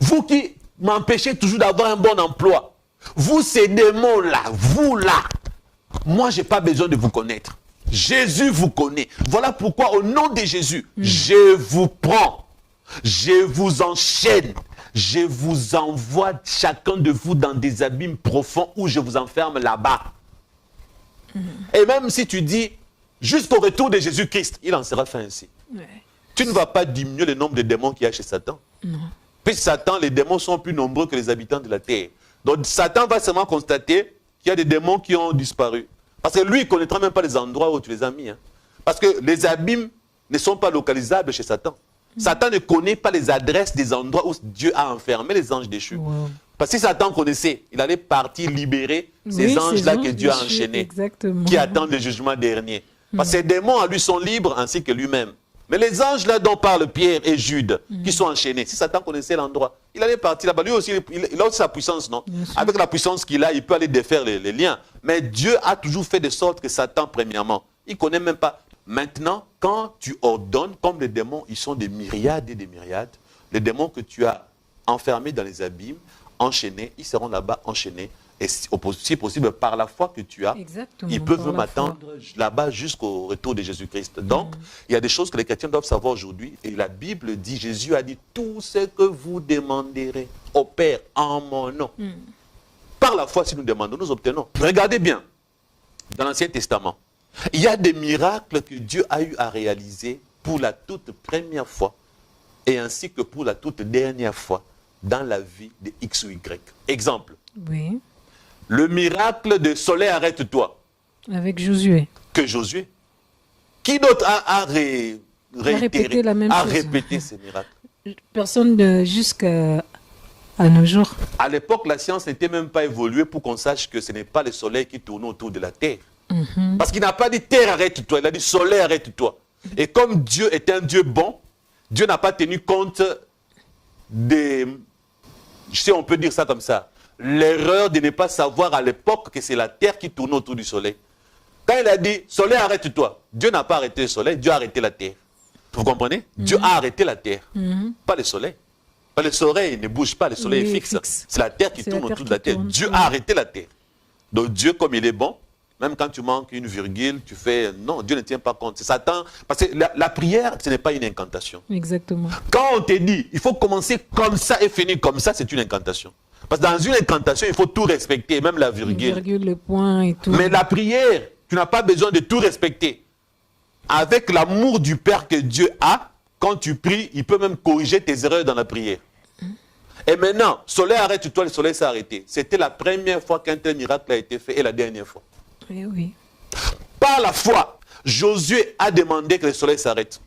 vous qui m'empêchez toujours d'avoir un bon emploi, vous ces démons-là, vous là, moi je n'ai pas besoin de vous connaître. Jésus vous connaît. Voilà pourquoi au nom de Jésus, je vous prends, je vous enchaîne, je vous envoie chacun de vous dans des abîmes profonds où je vous enferme là-bas. Et même si tu dis, jusqu'au retour de Jésus-Christ, il en sera fait ainsi. Tu ne vas pas diminuer le nombre de démons qu'il y a chez Satan. Puis Satan, les démons sont plus nombreux que les habitants de la terre. Donc Satan va seulement constater qu'il y a des démons qui ont disparu. Parce que lui, il ne connaîtra même pas les endroits où tu les as mis. Parce que les abîmes ne sont pas localisables chez Satan. Satan ne connaît pas les adresses des endroits où Dieu a enfermé les anges déchus. Parce que si Satan connaissait, il allait partir libérer ces anges-là que Dieu a enchaînés, qui attendent le jugement dernier. Parce que ces démons, à lui, sont libres, ainsi que lui-même. Mais les anges là dont parlent Pierre et Jude, qui sont enchaînés, si Satan connaissait l'endroit, il allait partir là-bas. Lui aussi, il a aussi sa puissance, non? Avec la puissance qu'il a, il peut aller défaire les liens. Mais Dieu a toujours fait de sorte que Satan, premièrement, il ne connaît même pas. Maintenant, quand tu ordonnes, comme les démons, ils sont des myriades et des myriades, les démons que tu as enfermés dans les abîmes, enchaînés, ils seront là-bas enchaînés. Et si possible, par la foi que tu as, ils peuvent m'attendre là-bas jusqu'au retour de Jésus-Christ. Donc, il y a des choses que les chrétiens doivent savoir aujourd'hui. Et la Bible dit, Jésus a dit, tout ce que vous demanderez au Père en mon nom. Par la foi, si nous demandons, nous obtenons. Regardez bien, dans l'Ancien Testament, il y a des miracles que Dieu a eu à réaliser pour la toute première fois et ainsi que pour la toute dernière fois dans la vie de X ou Y. Exemple. Oui. Le miracle de soleil, arrête-toi. Avec Josué. Que Josué. Qui d'autre a répété la même chose. Répété ces miracles? Personne jusqu'à nos jours. À l'époque, la science n'était même pas évoluée pour qu'on sache que ce n'est pas le soleil qui tourne autour de la terre. Parce qu'il n'a pas dit terre, arrête-toi. Il a dit soleil, arrête-toi. Et comme Dieu est un Dieu bon, Dieu n'a pas tenu compte des... Je sais, on peut dire ça comme ça. L'erreur de ne pas savoir à l'époque que c'est la terre qui tourne autour du soleil. Quand il a dit, soleil, arrête-toi, Dieu n'a pas arrêté le soleil, Dieu a arrêté la terre. Vous comprenez? Dieu a arrêté la terre, pas le soleil. Le soleil ne bouge pas, le soleil est fixe. C'est la terre qui tourne autour de la terre. Dieu a arrêté la terre. Donc Dieu, comme il est bon, même quand tu manques une virgule, tu fais... Non, Dieu ne tient pas compte. C'est Satan. Parce que la prière, ce n'est pas une incantation. Exactement. Quand on te dit, il faut commencer comme ça et finir comme ça, c'est une incantation. Parce que dans une incantation, il faut tout respecter, même la virgule. La virgule, le point et tout. Mais la prière, tu n'as pas besoin de tout respecter. Avec l'amour du Père que Dieu a, quand tu pries, il peut même corriger tes erreurs dans la prière. Et maintenant, soleil, arrête-toi, le soleil s'est arrêté. C'était la première fois qu'un tel miracle a été fait et la dernière fois. Oui. Par la foi, Josué a demandé que le soleil s'arrête.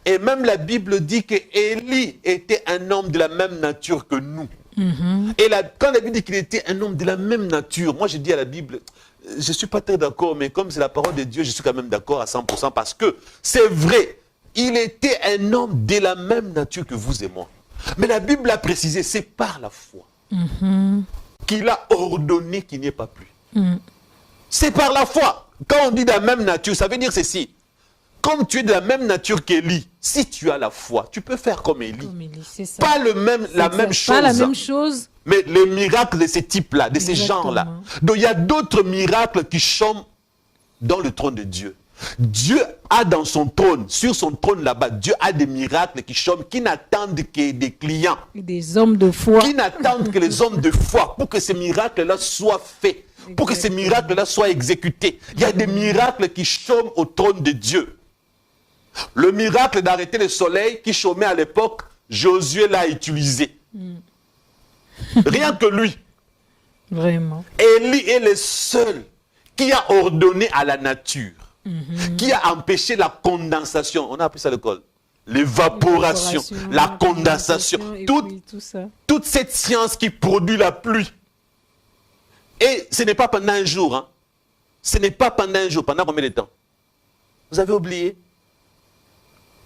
Et même la Bible dit que Élie était un homme de la même nature que nous. Et quand la Bible dit qu'il était un homme de la même nature, moi je dis à la Bible, je ne suis pas très d'accord, mais comme c'est la parole de Dieu, je suis quand même d'accord à 100% parce que c'est vrai, il était un homme de la même nature que vous et moi. Mais la Bible a précisé, c'est par la foi qu'il a ordonné qu'il n'y ait pas pluie. C'est par la foi. Quand on dit de la même nature, ça veut dire ceci. comme tu es de la même nature qu'Élie, si tu as la foi, tu peux faire comme Élie. Comme Élie, c'est ça. Pas la même chose. Pas la même chose. Mais les miracles de ces types-là, de ces gens-là. Donc il y a d'autres miracles qui chôment dans le trône de Dieu. Dieu a dans son trône, sur son trône là-bas, Dieu a des miracles qui chôment, qui n'attendent que des clients. Des hommes de foi. Qui n'attendent que les hommes de foi pour que ces miracles-là soient faits, pour que ces miracles-là soient exécutés. Il y a des miracles qui chôment au trône de Dieu. Le miracle d'arrêter le soleil qui chômait à l'époque, Josué l'a utilisé. Rien que lui. Vraiment. Élie est le seul qui a ordonné à la nature, qui a empêché la condensation. On a appris ça à l'école. L'évaporation, la condensation. Toute cette science qui produit la pluie. Et ce n'est pas pendant un jour. Hein. Ce n'est pas pendant un jour. Pendant combien de temps? Vous avez oublié?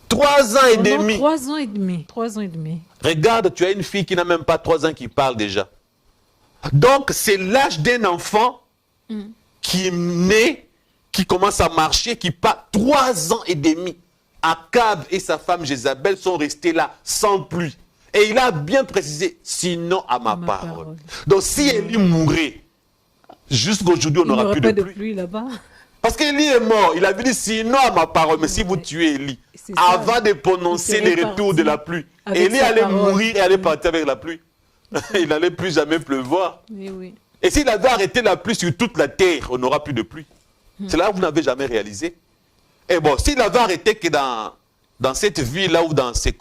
3 ans et demi. 3 ans et demi. 3 ans et demi. Regarde, tu as une fille qui n'a même pas 3 ans qui parle déjà. Donc, c'est l'âge d'un enfant qui est né, qui commence à marcher, qui part 3 ans et demi. Akab et sa femme Jézabel sont restés là, sans pluie. Et il a bien précisé, sinon à ma parole. Donc, si Élie mourait, jusqu'aujourd'hui, on n'aura plus de pluie là-bas. Parce qu'Élie est mort. Il avait dit sinon à ma parole. Mais si vous tuez Élie, avant de prononcer les retours de la pluie, Élie allait mourir et allait partir avec la pluie. Il n'allait plus jamais pleuvoir. Oui. Et s'il avait arrêté la pluie sur toute la terre, on n'aura plus de pluie. C'est là que vous n'avez jamais réalisé. Et bon, s'il avait arrêté que dans cette ville-là ou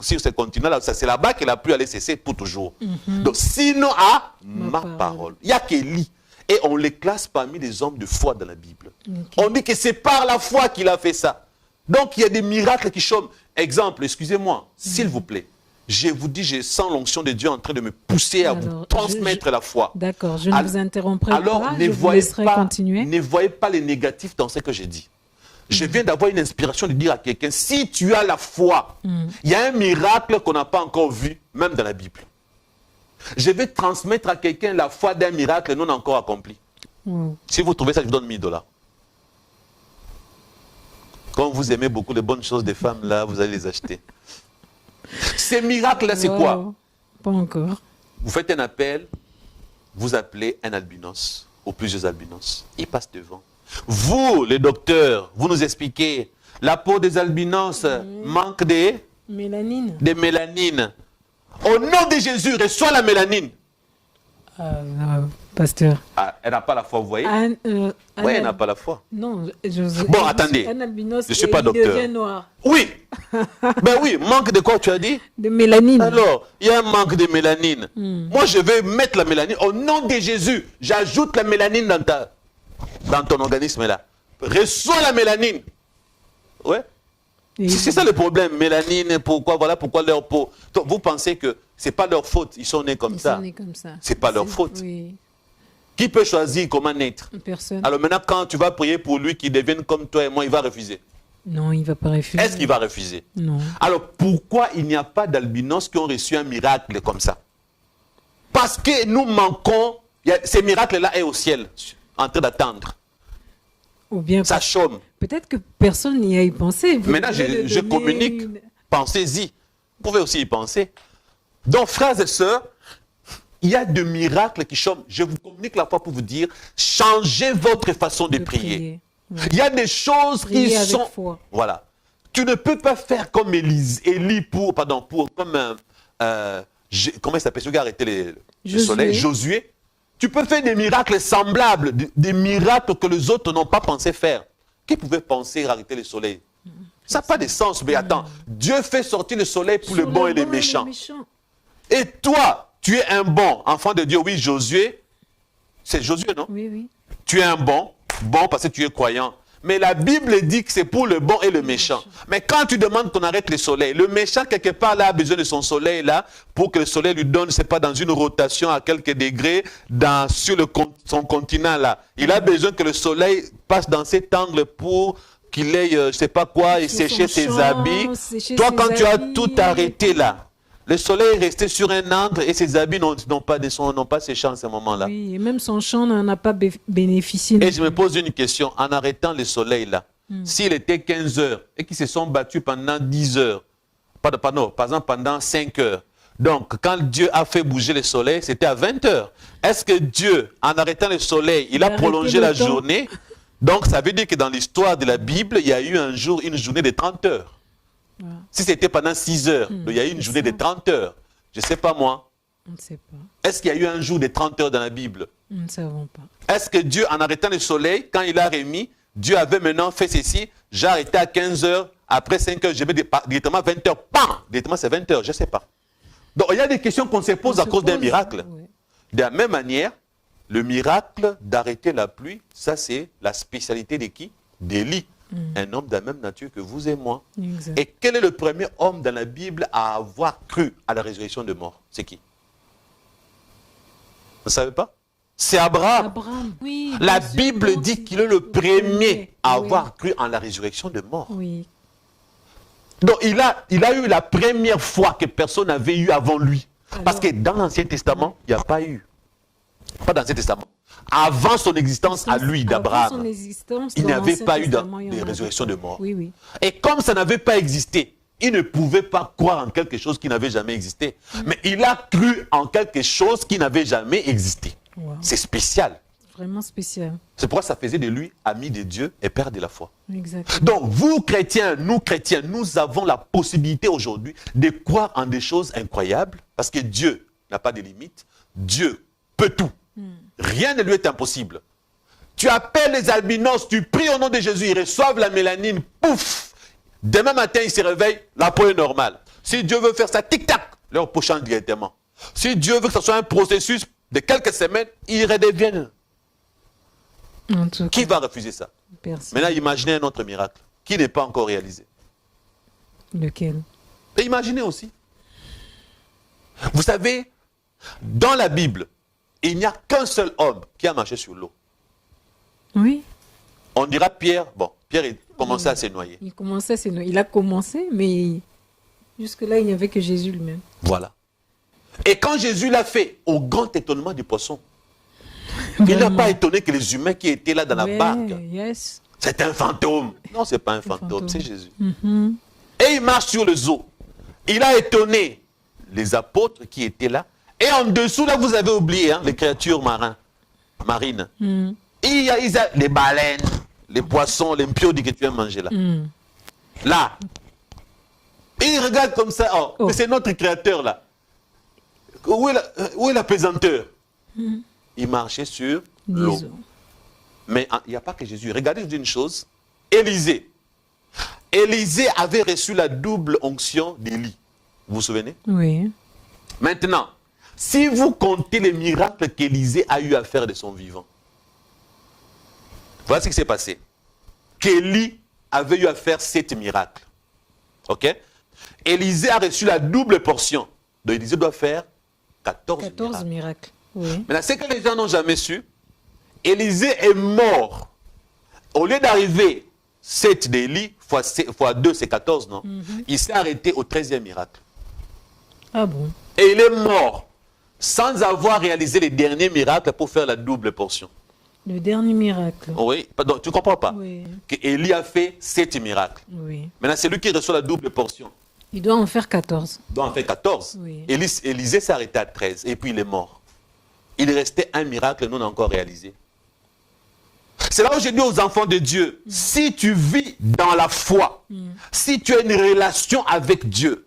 sur ce continent-là, c'est là-bas que la pluie allait cesser pour toujours. Donc sinon à ma parole. Il n'y a qu'Élie. Et on les classe parmi les hommes de foi dans la Bible. On dit que c'est par la foi qu'il a fait ça. Donc il y a des miracles qui chôment. Exemple, excusez-moi, s'il vous plaît. Je vous dis, je sens l'onction de Dieu en train de me pousser à vous transmettre la foi. D'accord, je ne vous interromprai pas. Alors, ne voyez pas les négatifs dans ce que j'ai dit. Je viens d'avoir une inspiration de dire à quelqu'un, si tu as la foi, il y a un miracle qu'on n'a pas encore vu, même dans la Bible. Je vais transmettre à quelqu'un la foi d'un miracle non encore accompli. Si vous trouvez ça, je vous donne 1000 $. Quand vous aimez beaucoup les bonnes choses des femmes, là, vous allez les acheter. Ces miracles-là, c'est quoi? Pas encore. Vous faites un appel, vous appelez un albinos, ou plusieurs albinos. Il passe devant. Vous, les docteurs, vous nous expliquez, la peau des albinos manque de mélanine. De mélanine. Au nom de Jésus, reçois la mélanine. Pasteur. Elle n'a pas la foi, vous voyez? Oui, elle n'a pas la foi. Non, bon, attendez. Un albinos, je ne suis pas docteur. Devient noir. Oui. Ben oui, manque de quoi tu as dit? De mélanine. Alors, il y a un manque de mélanine. Moi, je vais mettre la mélanine. Au nom de Jésus, j'ajoute la mélanine dans ton organisme là. Reçois la mélanine. Ouais. C'est ça le problème. Mélanine, pourquoi? Voilà pourquoi leur peau. Donc, vous pensez que ce n'est pas leur faute. Ils sont nés comme ça. Ce n'est pas leur faute. Oui. Qui peut choisir comment naître? Personne. Alors maintenant, quand tu vas prier pour lui qu'il devienne comme toi et moi, il va refuser. Non, il ne va pas refuser. Est-ce qu'il va refuser? Non. Alors pourquoi il n'y a pas d'albinos qui ont reçu un miracle comme ça? Parce que nous manquons. Ces miracles-là sont au ciel, en train d'attendre. Ou bien ça chôme. Peut-être que personne n'y a y pensé. Maintenant, je communique. Pensez-y. Vous pouvez aussi y penser. Donc, frères et sœurs, il y a des miracles qui chôment. Je vous communique la foi pour vous dire, changez votre façon de prier. Oui. Il y a des choses qui sont... Foi. Voilà. Tu ne peux pas faire comme Élie comment il s'appelle, celui qui a arrêté le soleil, Josué. Tu peux faire des miracles semblables, des miracles que les autres n'ont pas pensé faire. Qui pouvait penser arrêter le soleil? Ça n'a pas de sens, mais attends. Dieu fait sortir le soleil pour les bons et les méchants. Et toi, tu es un bon enfant de Dieu. Oui, Josué. C'est Josué, non? Oui, oui. Tu es un bon parce que tu es croyant. Mais la Bible dit que c'est pour le bon et le méchant. Mais quand tu demandes qu'on arrête le soleil, le méchant, quelque part, là, a besoin de son soleil, là, pour que le soleil lui donne, c'est pas dans une rotation à quelques degrés, sur son continent, là. Il a besoin que le soleil passe dans cet angle pour qu'il ait, je sais pas quoi, et sécher ses habits. Toi, quand tu as tout arrêté, là, le soleil est resté sur un angle et ses habits n'ont pas séché en ce moment-là. Oui, et même son champ n'en a pas bénéficié. Et je me pose une question. En arrêtant le soleil là, s'il était 15 heures et qu'ils se sont battus pendant 10 heures, par exemple pendant 5 heures, donc quand Dieu a fait bouger le soleil, c'était à 20 heures. Est-ce que Dieu, en arrêtant le soleil, il a prolongé la journée? Donc ça veut dire que dans l'histoire de la Bible, il y a eu un jour, une journée de 30 heures. Ouais. Si c'était pendant 6 heures, il y a eu une journée de 30 heures. Je ne sais pas moi. On ne sait pas. Est-ce qu'il y a eu un jour de 30 heures dans la Bible? Nous ne savons pas. Est-ce que Dieu, en arrêtant le soleil, quand il a remis, Dieu avait maintenant fait ceci, j'ai arrêté à 15 heures, après 5 heures, je vais directement à 20 heures, bam! Directement c'est 20 heures, je ne sais pas. Donc il y a des questions qu'on se pose à cause d'un miracle. Ouais. De la même manière, le miracle d'arrêter la pluie, ça c'est la spécialité de qui? D'Élie, un homme de la même nature que vous et moi. Exact. Et quel est le premier homme dans la Bible à avoir cru à la résurrection de mort? C'est qui? Vous ne savez pas? C'est Abraham. Oui, la Bible dit qu'il est le premier à avoir cru en la résurrection de mort. Oui. Donc il a eu la première foi que personne n'avait eu avant lui. Alors, parce que dans l'Ancien Testament, il n'y a pas eu. Pas dans l'Ancien Testament. Avant son existence à lui, d'Abraham, il n'y avait pas eu de résurrection de mort. Oui, oui. Et comme ça n'avait pas existé, il ne pouvait pas croire en quelque chose qui n'avait jamais existé. Mais il a cru en quelque chose qui n'avait jamais existé. Wow. C'est spécial. Vraiment spécial. C'est pourquoi ça faisait de lui ami de Dieu et père de la foi. Exactement. Donc, vous chrétiens, nous avons la possibilité aujourd'hui de croire en des choses incroyables parce que Dieu n'a pas de limites. Dieu peut tout. Rien ne lui est impossible. Tu appelles les albinos, tu pries au nom de Jésus, ils reçoivent la mélanine, pouf! Demain matin, ils se réveillent, la peau est normale. Si Dieu veut faire ça, tic-tac, leur peau change directement. Si Dieu veut que ce soit un processus de quelques semaines, ils redeviennent. Qui va refuser ça? Personne. Maintenant, imaginez un autre miracle qui n'est pas encore réalisé. Lequel? Et imaginez aussi. Vous savez, dans la Bible, il n'y a qu'un seul homme qui a marché sur l'eau. Oui. On dira Pierre, bon, Pierre commençait à se noyer. Il commençait à se noyer. Il a commencé, mais jusque-là, il n'y avait que Jésus lui-même. Voilà. Et quand Jésus l'a fait, au grand étonnement des poissons, il n'a pas étonné que les humains qui étaient là dans la barque, c'est un fantôme. Non, ce n'est pas un fantôme, c'est Jésus. Et il marche sur les eaux. Il a étonné les apôtres qui étaient là. Et en dessous, là, vous avez oublié les créatures marines. Il y a les baleines, les poissons, les piodis que tu as mangé là. Là. Et il regarde comme ça. Oh. C'est notre créateur là. Où est la pesanteur? Il marchait sur l'eau. Mais il n'y a pas que Jésus. Regardez, je dis une chose. Élisée avait reçu la double onction d'Élie. Vous vous souvenez? Oui. Maintenant, si vous comptez les miracles qu'Élisée a eu à faire de son vivant, voilà ce qui s'est passé. Qu'Élie avait eu à faire 7 miracles. Ok? Élisée a reçu la double portion. Donc Élisée doit faire 14 miracles. Oui. Maintenant, ce que les gens n'ont jamais su, Élisée est mort. Au lieu d'arriver 7 d'Élie, fois 2, c'est 14, non? Il s'est arrêté au 13e miracle. Ah bon? Et il est mort sans avoir réalisé les derniers miracles pour faire la double portion. Le dernier miracle. Oui, pardon, tu ne comprends pas? Oui. Qu'Élie a fait 7 miracles. Oui. Maintenant, c'est lui qui reçoit la double portion. Il doit en faire 14. Il doit en faire 14. Oui. Élisée s'est arrêté à 13 et puis il est mort. Il restait un miracle non encore réalisé. C'est là où je dis aux enfants de Dieu, si tu vis dans la foi, si tu as une relation avec Dieu,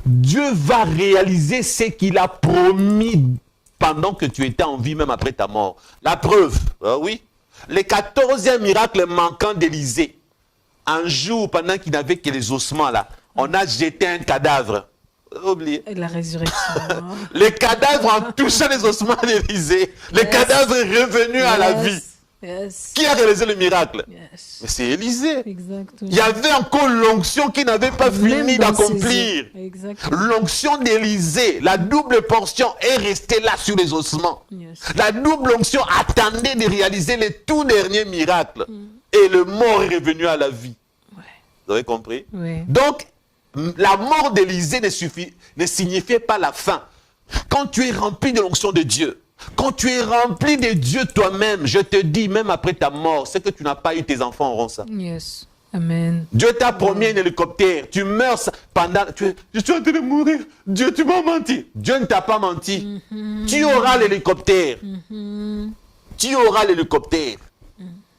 Dieu va réaliser ce qu'il a promis pendant que tu étais en vie, même après ta mort. La preuve, oui, le 14e miracle manquant d'Élisée, un jour pendant qu'il n'avait que les ossements là, on a jeté un cadavre. Oublié. La résurrection. Le cadavre en touchant les ossements d'Élisée, le cadavre est revenu à la vie. Qui a réalisé le miracle? Mais c'est Élisée. Exactement. Il y avait encore l'onction qui n'avait pas fini d'accomplir. L'onction d'Élisée, la double portion est restée là sur les ossements. La double onction attendait de réaliser les tout derniers miracles. Et le mort est revenu à la vie. Vous avez compris? Donc, la mort d'Élisée ne signifiait pas la fin. Quand tu es rempli de l'onction de Dieu, quand tu es rempli de Dieu toi-même, je te dis, même après ta mort, c'est que tu n'as pas eu, tes enfants auront ça. Amen. Dieu t'a promis un hélicoptère. Tu meurs pendant... je suis en train de mourir. Dieu, tu m'as menti. Dieu ne t'a pas menti. Tu auras l'hélicoptère. Tu auras l'hélicoptère.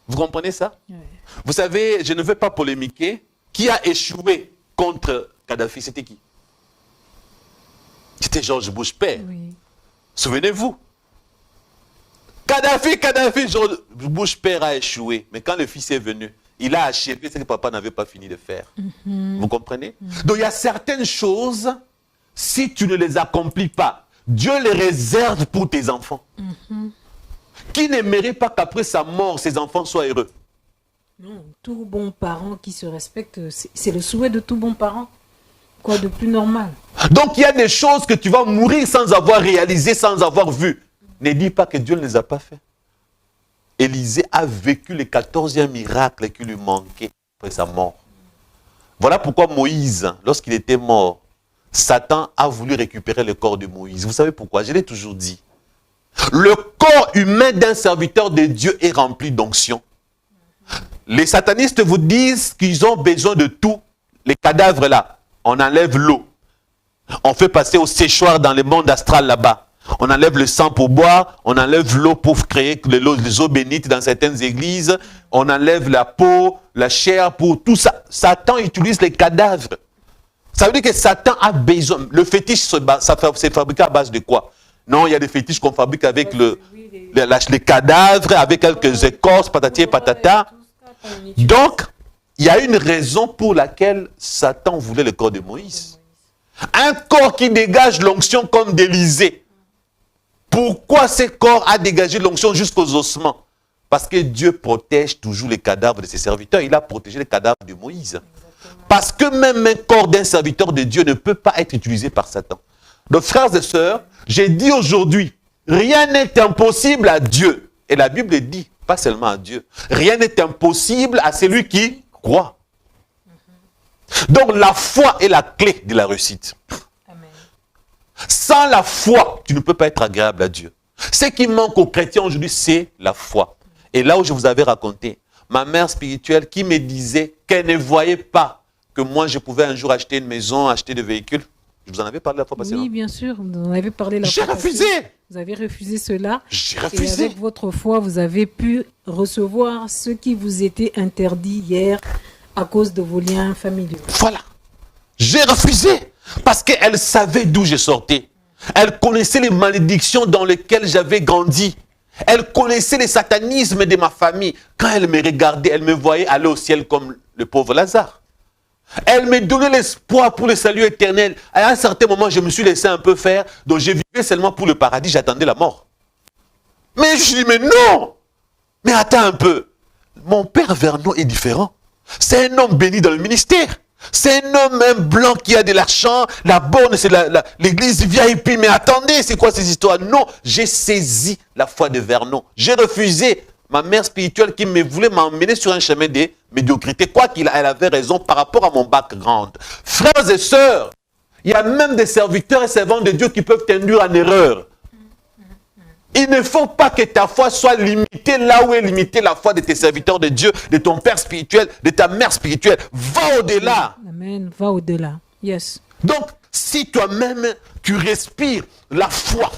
Vous comprenez ça? Ouais. Vous savez, je ne veux pas polémiquer. Qui a échoué contre Kadhafi? C'était qui? C'était George Bush père. Oui. Souvenez-vous. Kadhafi, George Bush père a échoué. Mais quand le fils est venu, il a achevé ce que papa n'avait pas fini de faire. Vous comprenez? Donc il y a certaines choses, si tu ne les accomplis pas, Dieu les réserve pour tes enfants. Qui n'aimerait pas qu'après sa mort, ses enfants soient heureux? Non, tout bon parent qui se respecte, c'est le souhait de tout bon parent. Quoi de plus normal? Donc il y a des choses que tu vas mourir sans avoir réalisé, sans avoir vu. Ne dis pas que Dieu ne les a pas fait. Élisée a vécu le 14e miracle qui lui manquait après sa mort. Voilà pourquoi Moïse, lorsqu'il était mort, Satan a voulu récupérer le corps de Moïse. Vous savez pourquoi? Je l'ai toujours dit. Le corps humain d'un serviteur de Dieu est rempli d'onction. Les satanistes vous disent qu'ils ont besoin de tout. Les cadavres là, on enlève l'eau. On fait passer au séchoir dans le monde astral là-bas. On enlève le sang pour boire, on enlève l'eau pour créer les eaux bénites dans certaines églises, on enlève la peau, la chair pour tout ça. Satan utilise les cadavres. Ça veut dire que Satan a besoin. Le fétiche, c'est fabriqué à base de quoi? Non, il y a des fétiches qu'on fabrique avec les cadavres, avec quelques écorces, patati et patata. Donc, il y a une raison pour laquelle Satan voulait le corps de Moïse. Un corps qui dégage l'onction comme d'Élisée. Pourquoi ce corps a dégagé l'onction jusqu'aux ossements? Parce que Dieu protège toujours les cadavres de ses serviteurs. Il a protégé les cadavres de Moïse. Parce que même un corps d'un serviteur de Dieu ne peut pas être utilisé par Satan. Donc, frères et sœurs, j'ai dit aujourd'hui, rien n'est impossible à Dieu. Et la Bible dit, pas seulement à Dieu, rien n'est impossible à celui qui croit. Donc, la foi est la clé de la réussite. Sans la foi, tu ne peux pas être agréable à Dieu. Ce qui manque aux chrétiens aujourd'hui, c'est la foi. Et là où je vous avais raconté, ma mère spirituelle qui me disait qu'elle ne voyait pas que moi je pouvais un jour acheter une maison, acheter des véhicules. Je vous en avais parlé la fois passée. Oui, bien sûr, vous en avez parlé la fois passée. J'ai refusé. Vous avez refusé cela. J'ai refusé. Et avec votre foi, vous avez pu recevoir ce qui vous était interdit hier à cause de vos liens familiaux. Voilà. J'ai refusé. Parce qu'elle savait d'où je sortais. Elle connaissait les malédictions dans lesquelles j'avais grandi. Elle connaissait les satanismes de ma famille. Quand elle me regardait, elle me voyait aller au ciel comme le pauvre Lazare. Elle me donnait l'espoir pour le salut éternel. À un certain moment, je me suis laissé un peu faire. Donc, je vivais seulement pour le paradis. J'attendais la mort. Mais je dis, mais non! Mais attends un peu. Mon père Vernon est différent. C'est un homme béni dans le ministère. C'est un homme, un blanc qui a de l'argent. La borne, c'est l'église VIP. Mais attendez, c'est quoi ces histoires? Non, j'ai saisi la foi de Vernon. J'ai refusé ma mère spirituelle qui me voulait m'emmener sur un chemin de médiocrité. Quoi qu'il elle avait raison par rapport à mon background. Frères et sœurs, il y a même des serviteurs et servantes de Dieu qui peuvent t'induire en erreur. Il ne faut pas que ta foi soit limitée là où est limitée la foi de tes serviteurs de Dieu, de ton père spirituel, de ta mère spirituelle. Va au-delà. Amen. Va au-delà. Yes. Donc, si toi-même, tu respires la foi,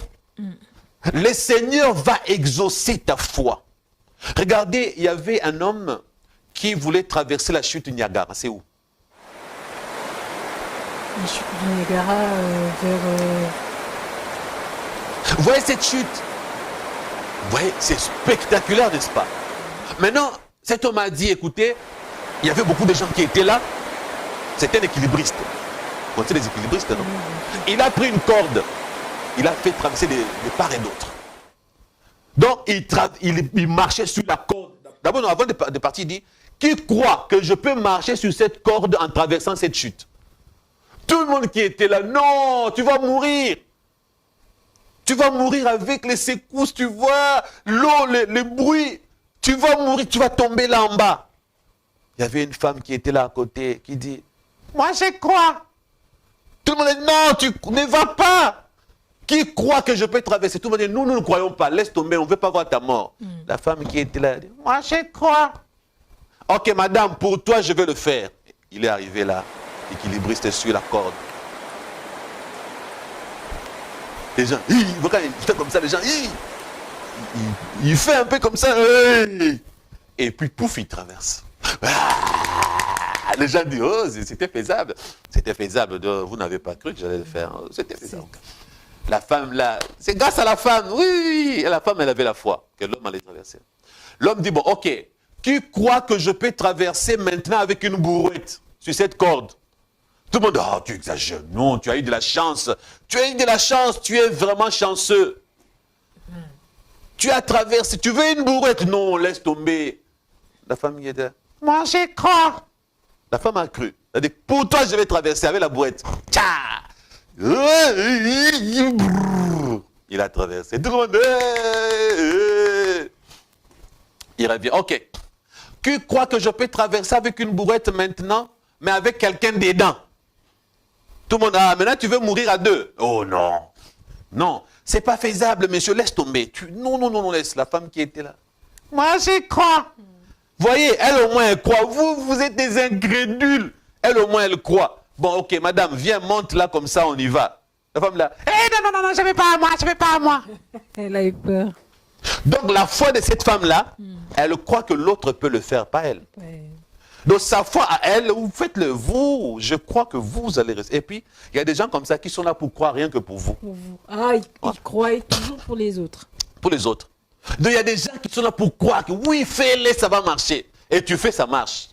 le Seigneur va exaucer ta foi. Regardez, il y avait un homme qui voulait traverser la chute du Niagara. C'est où? La chute du Niagara vers... Vous voyez cette chute? Vous voyez, c'est spectaculaire, n'est-ce pas? Maintenant, cet homme a dit, écoutez, il y avait beaucoup de gens qui étaient là. C'était un équilibriste. Vous connaissez les équilibristes, non? Il a pris une corde. Il a fait traverser de part et d'autre. Donc, il marchait sur la corde. D'abord, avant de partir, il dit, qui croit que je peux marcher sur cette corde en traversant cette chute? Tout le monde qui était là, non, tu vas mourir. Tu vas mourir avec les secousses, tu vois, l'eau, le bruit. Tu vas mourir, tu vas tomber là en bas. Il y avait une femme qui était là à côté, qui dit, moi je crois. Tout le monde dit, non, tu ne vas pas. Qui croit que je peux traverser? Tout le monde dit, nous ne croyons pas, laisse tomber, on ne veut pas voir ta mort. La femme qui était là, elle dit, moi je crois. Ok, madame, pour toi, je vais le faire. Il est arrivé là, équilibriste sur la corde. Les gens, il fait comme ça, les gens, il fait un peu comme ça. Et puis, pouf, il traverse. Les gens disent, oh, c'était faisable. C'était faisable. Vous n'avez pas cru que j'allais le faire. C'était faisable. La femme là, c'est grâce à la femme. Oui, et la femme, elle avait la foi que l'homme allait traverser. L'homme dit, bon, ok, qui croit que je peux traverser maintenant avec une bourrette sur cette corde? Tout le monde dit, oh, tu exagères. Non, tu as eu de la chance. Tu as eu de la chance, tu es vraiment chanceux. Tu as traversé, tu veux une bourrette? Non, laisse tomber. La femme y était. Moi, j'y crois. La femme a cru. Elle a dit, pour toi, je vais traverser avec la bourrette. Tcha! Il a traversé. Tout le monde. Il revient. Ok. Qui croit que je peux traverser avec une bourrette maintenant, mais avec quelqu'un dedans? Tout le monde. Ah, maintenant tu veux mourir à deux. Oh non. Non. C'est pas faisable, monsieur. Laisse tomber. Non, laisse la femme qui était là. Moi, j'y crois. Voyez, elle au moins elle croit. Vous êtes des incrédules. Elle au moins elle croit. Bon, ok, madame, viens, monte là, comme ça, on y va. La femme là, non, je ne vais pas à moi. Elle a eu peur. Donc, la foi de cette femme-là, elle croit que l'autre peut le faire, pas elle. Ouais. Donc, sa foi à elle, vous faites-le, vous, je crois que vous allez rester. Et puis, il y a des gens comme ça qui sont là pour croire rien que pour vous. Pour vous. Ah, ils croient toujours pour les autres. Pour les autres. Donc, il y a des gens qui sont là pour croire que oui, fais-le, ça va marcher. Et tu fais, ça marche.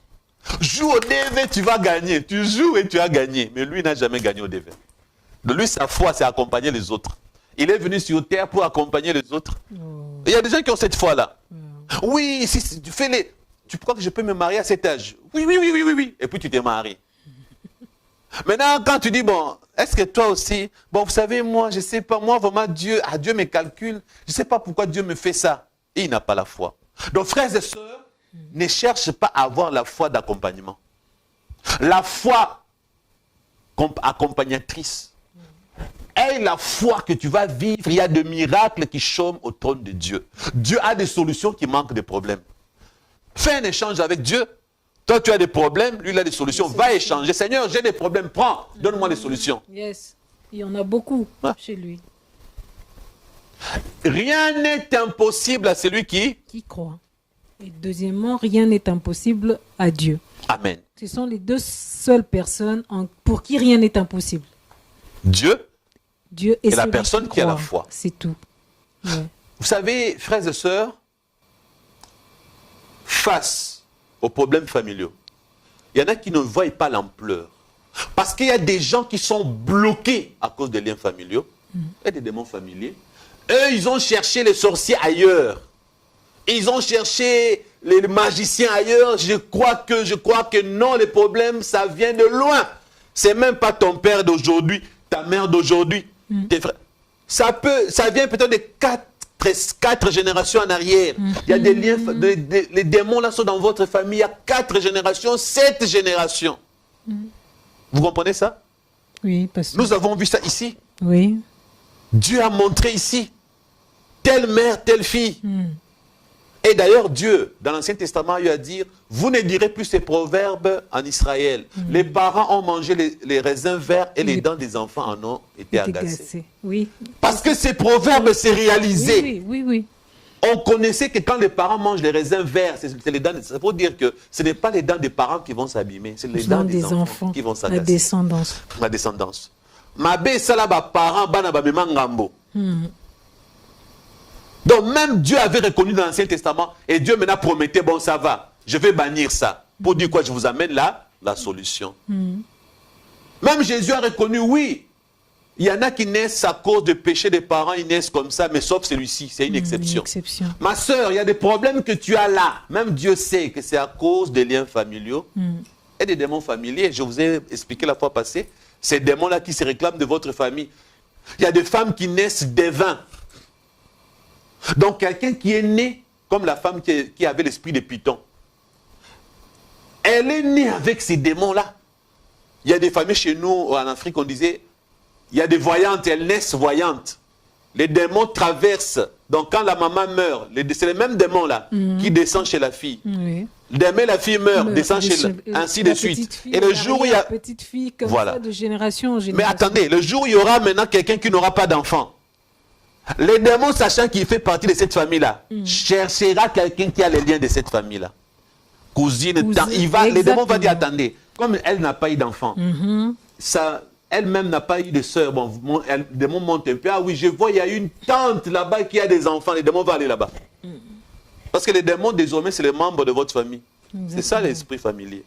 Joue au DV, tu vas gagner. Tu joues et tu as gagné. Mais lui n'a jamais gagné au DV. De lui, sa foi, c'est accompagner les autres. Il est venu sur terre pour accompagner les autres. Oh. Il y a des gens qui ont cette foi-là. Oh. Oui, si tu fais-les. Tu crois que je peux me marier à cet âge? Oui. Et puis tu t'es marié. Maintenant, quand tu dis, bon, est-ce que toi aussi, bon, vous savez, moi, je ne sais pas, moi, vraiment, Dieu me calcule. Je ne sais pas pourquoi Dieu me fait ça. Et il n'a pas la foi. Donc, frères et sœurs, ne cherche pas à avoir la foi d'accompagnement. La foi accompagnatrice est la foi que tu vas vivre. Il y a des miracles qui chôment au trône de Dieu. Dieu a des solutions qui manquent de problèmes. Fais un échange avec Dieu. Toi, tu as des problèmes, lui, il a des solutions. Va échanger. Seigneur, j'ai des problèmes. Prends, donne-moi des solutions. Yes. Il y en a beaucoup chez lui. Rien n'est impossible à celui qui croit. Et deuxièmement, rien n'est impossible à Dieu. Amen. Ce sont les deux seules personnes pour qui rien n'est impossible. Dieu et la personne qui a la foi. C'est tout. Ouais. Vous savez, frères et sœurs, face aux problèmes familiaux, il y en a qui ne voient pas l'ampleur. Parce qu'il y a des gens qui sont bloqués à cause des liens familiaux et des démons familiers. Eux, ils ont cherché les sorciers ailleurs. Ils ont cherché les magiciens ailleurs. Je crois que non, les problèmes, ça vient de loin. C'est même pas ton père d'aujourd'hui, ta mère d'aujourd'hui, tes frères. Ça vient peut-être de quatre générations en arrière. Il y a des liens, les démons là sont dans votre famille. Il y a 4 générations, 7 générations. Vous comprenez ça? Oui, parce que... Nous avons vu ça ici. Oui. Dieu a montré ici. Telle mère, telle fille. Et d'ailleurs, Dieu, dans l'Ancien Testament, il a dit, vous ne direz plus ces proverbes en Israël. Les parents ont mangé les raisins verts et les dents des enfants en ont été agacées. Oui. Parce que ces proverbes s'est réalisé. Oui. On connaissait que quand les parents mangent les raisins verts, c'est les dents. Ça veut dire que ce n'est pas les dents des parents qui vont s'abîmer, c'est les dents des enfants qui vont s'agacer. La descendance. La descendance. Mabe salaba parents bana ba memangambo. Donc même Dieu avait reconnu dans l'Ancien Testament et Dieu maintenant promettait, bon ça va, je vais bannir ça. Pour dire quoi? Je vous amène là la solution. Même Jésus a reconnu, oui, il y en a qui naissent à cause de péché des parents, ils naissent comme ça, mais sauf celui-ci, c'est une exception. Ma soeur, il y a des problèmes que tu as là. Même Dieu sait que c'est à cause des liens familiaux et des démons familiers. Je vous ai expliqué la fois passée, ces démons-là qui se réclament de votre famille. Il y a des femmes qui naissent des vins. Donc quelqu'un qui est né comme la femme qui avait l'esprit de Python, elle est née avec ces démons-là. Il y a des familles chez nous en Afrique, on disait, il y a des voyantes, elles naissent voyantes. Les démons traversent. Donc quand la maman meurt, c'est les mêmes démons-là qui descendent chez la fille. Demain, la fille meurt, descend chez ainsi de suite. Et le jour où il y a... petite fille, comme ça, de génération en génération. Mais attendez, le jour où il y aura maintenant quelqu'un qui n'aura pas d'enfant, les démons, sachant qu'il fait partie de cette famille-là, cherchera quelqu'un qui a les liens de cette famille-là. Cousine, les démons vont dire, attendez, comme elle n'a pas eu d'enfant, elle-même n'a pas eu de soeur, bon, les démons montent un peu, ah oui, je vois, il y a une tante là-bas qui a des enfants, les démons vont aller là-bas. Parce que les démons, désormais, c'est les membres de votre famille. C'est ça l'esprit familier.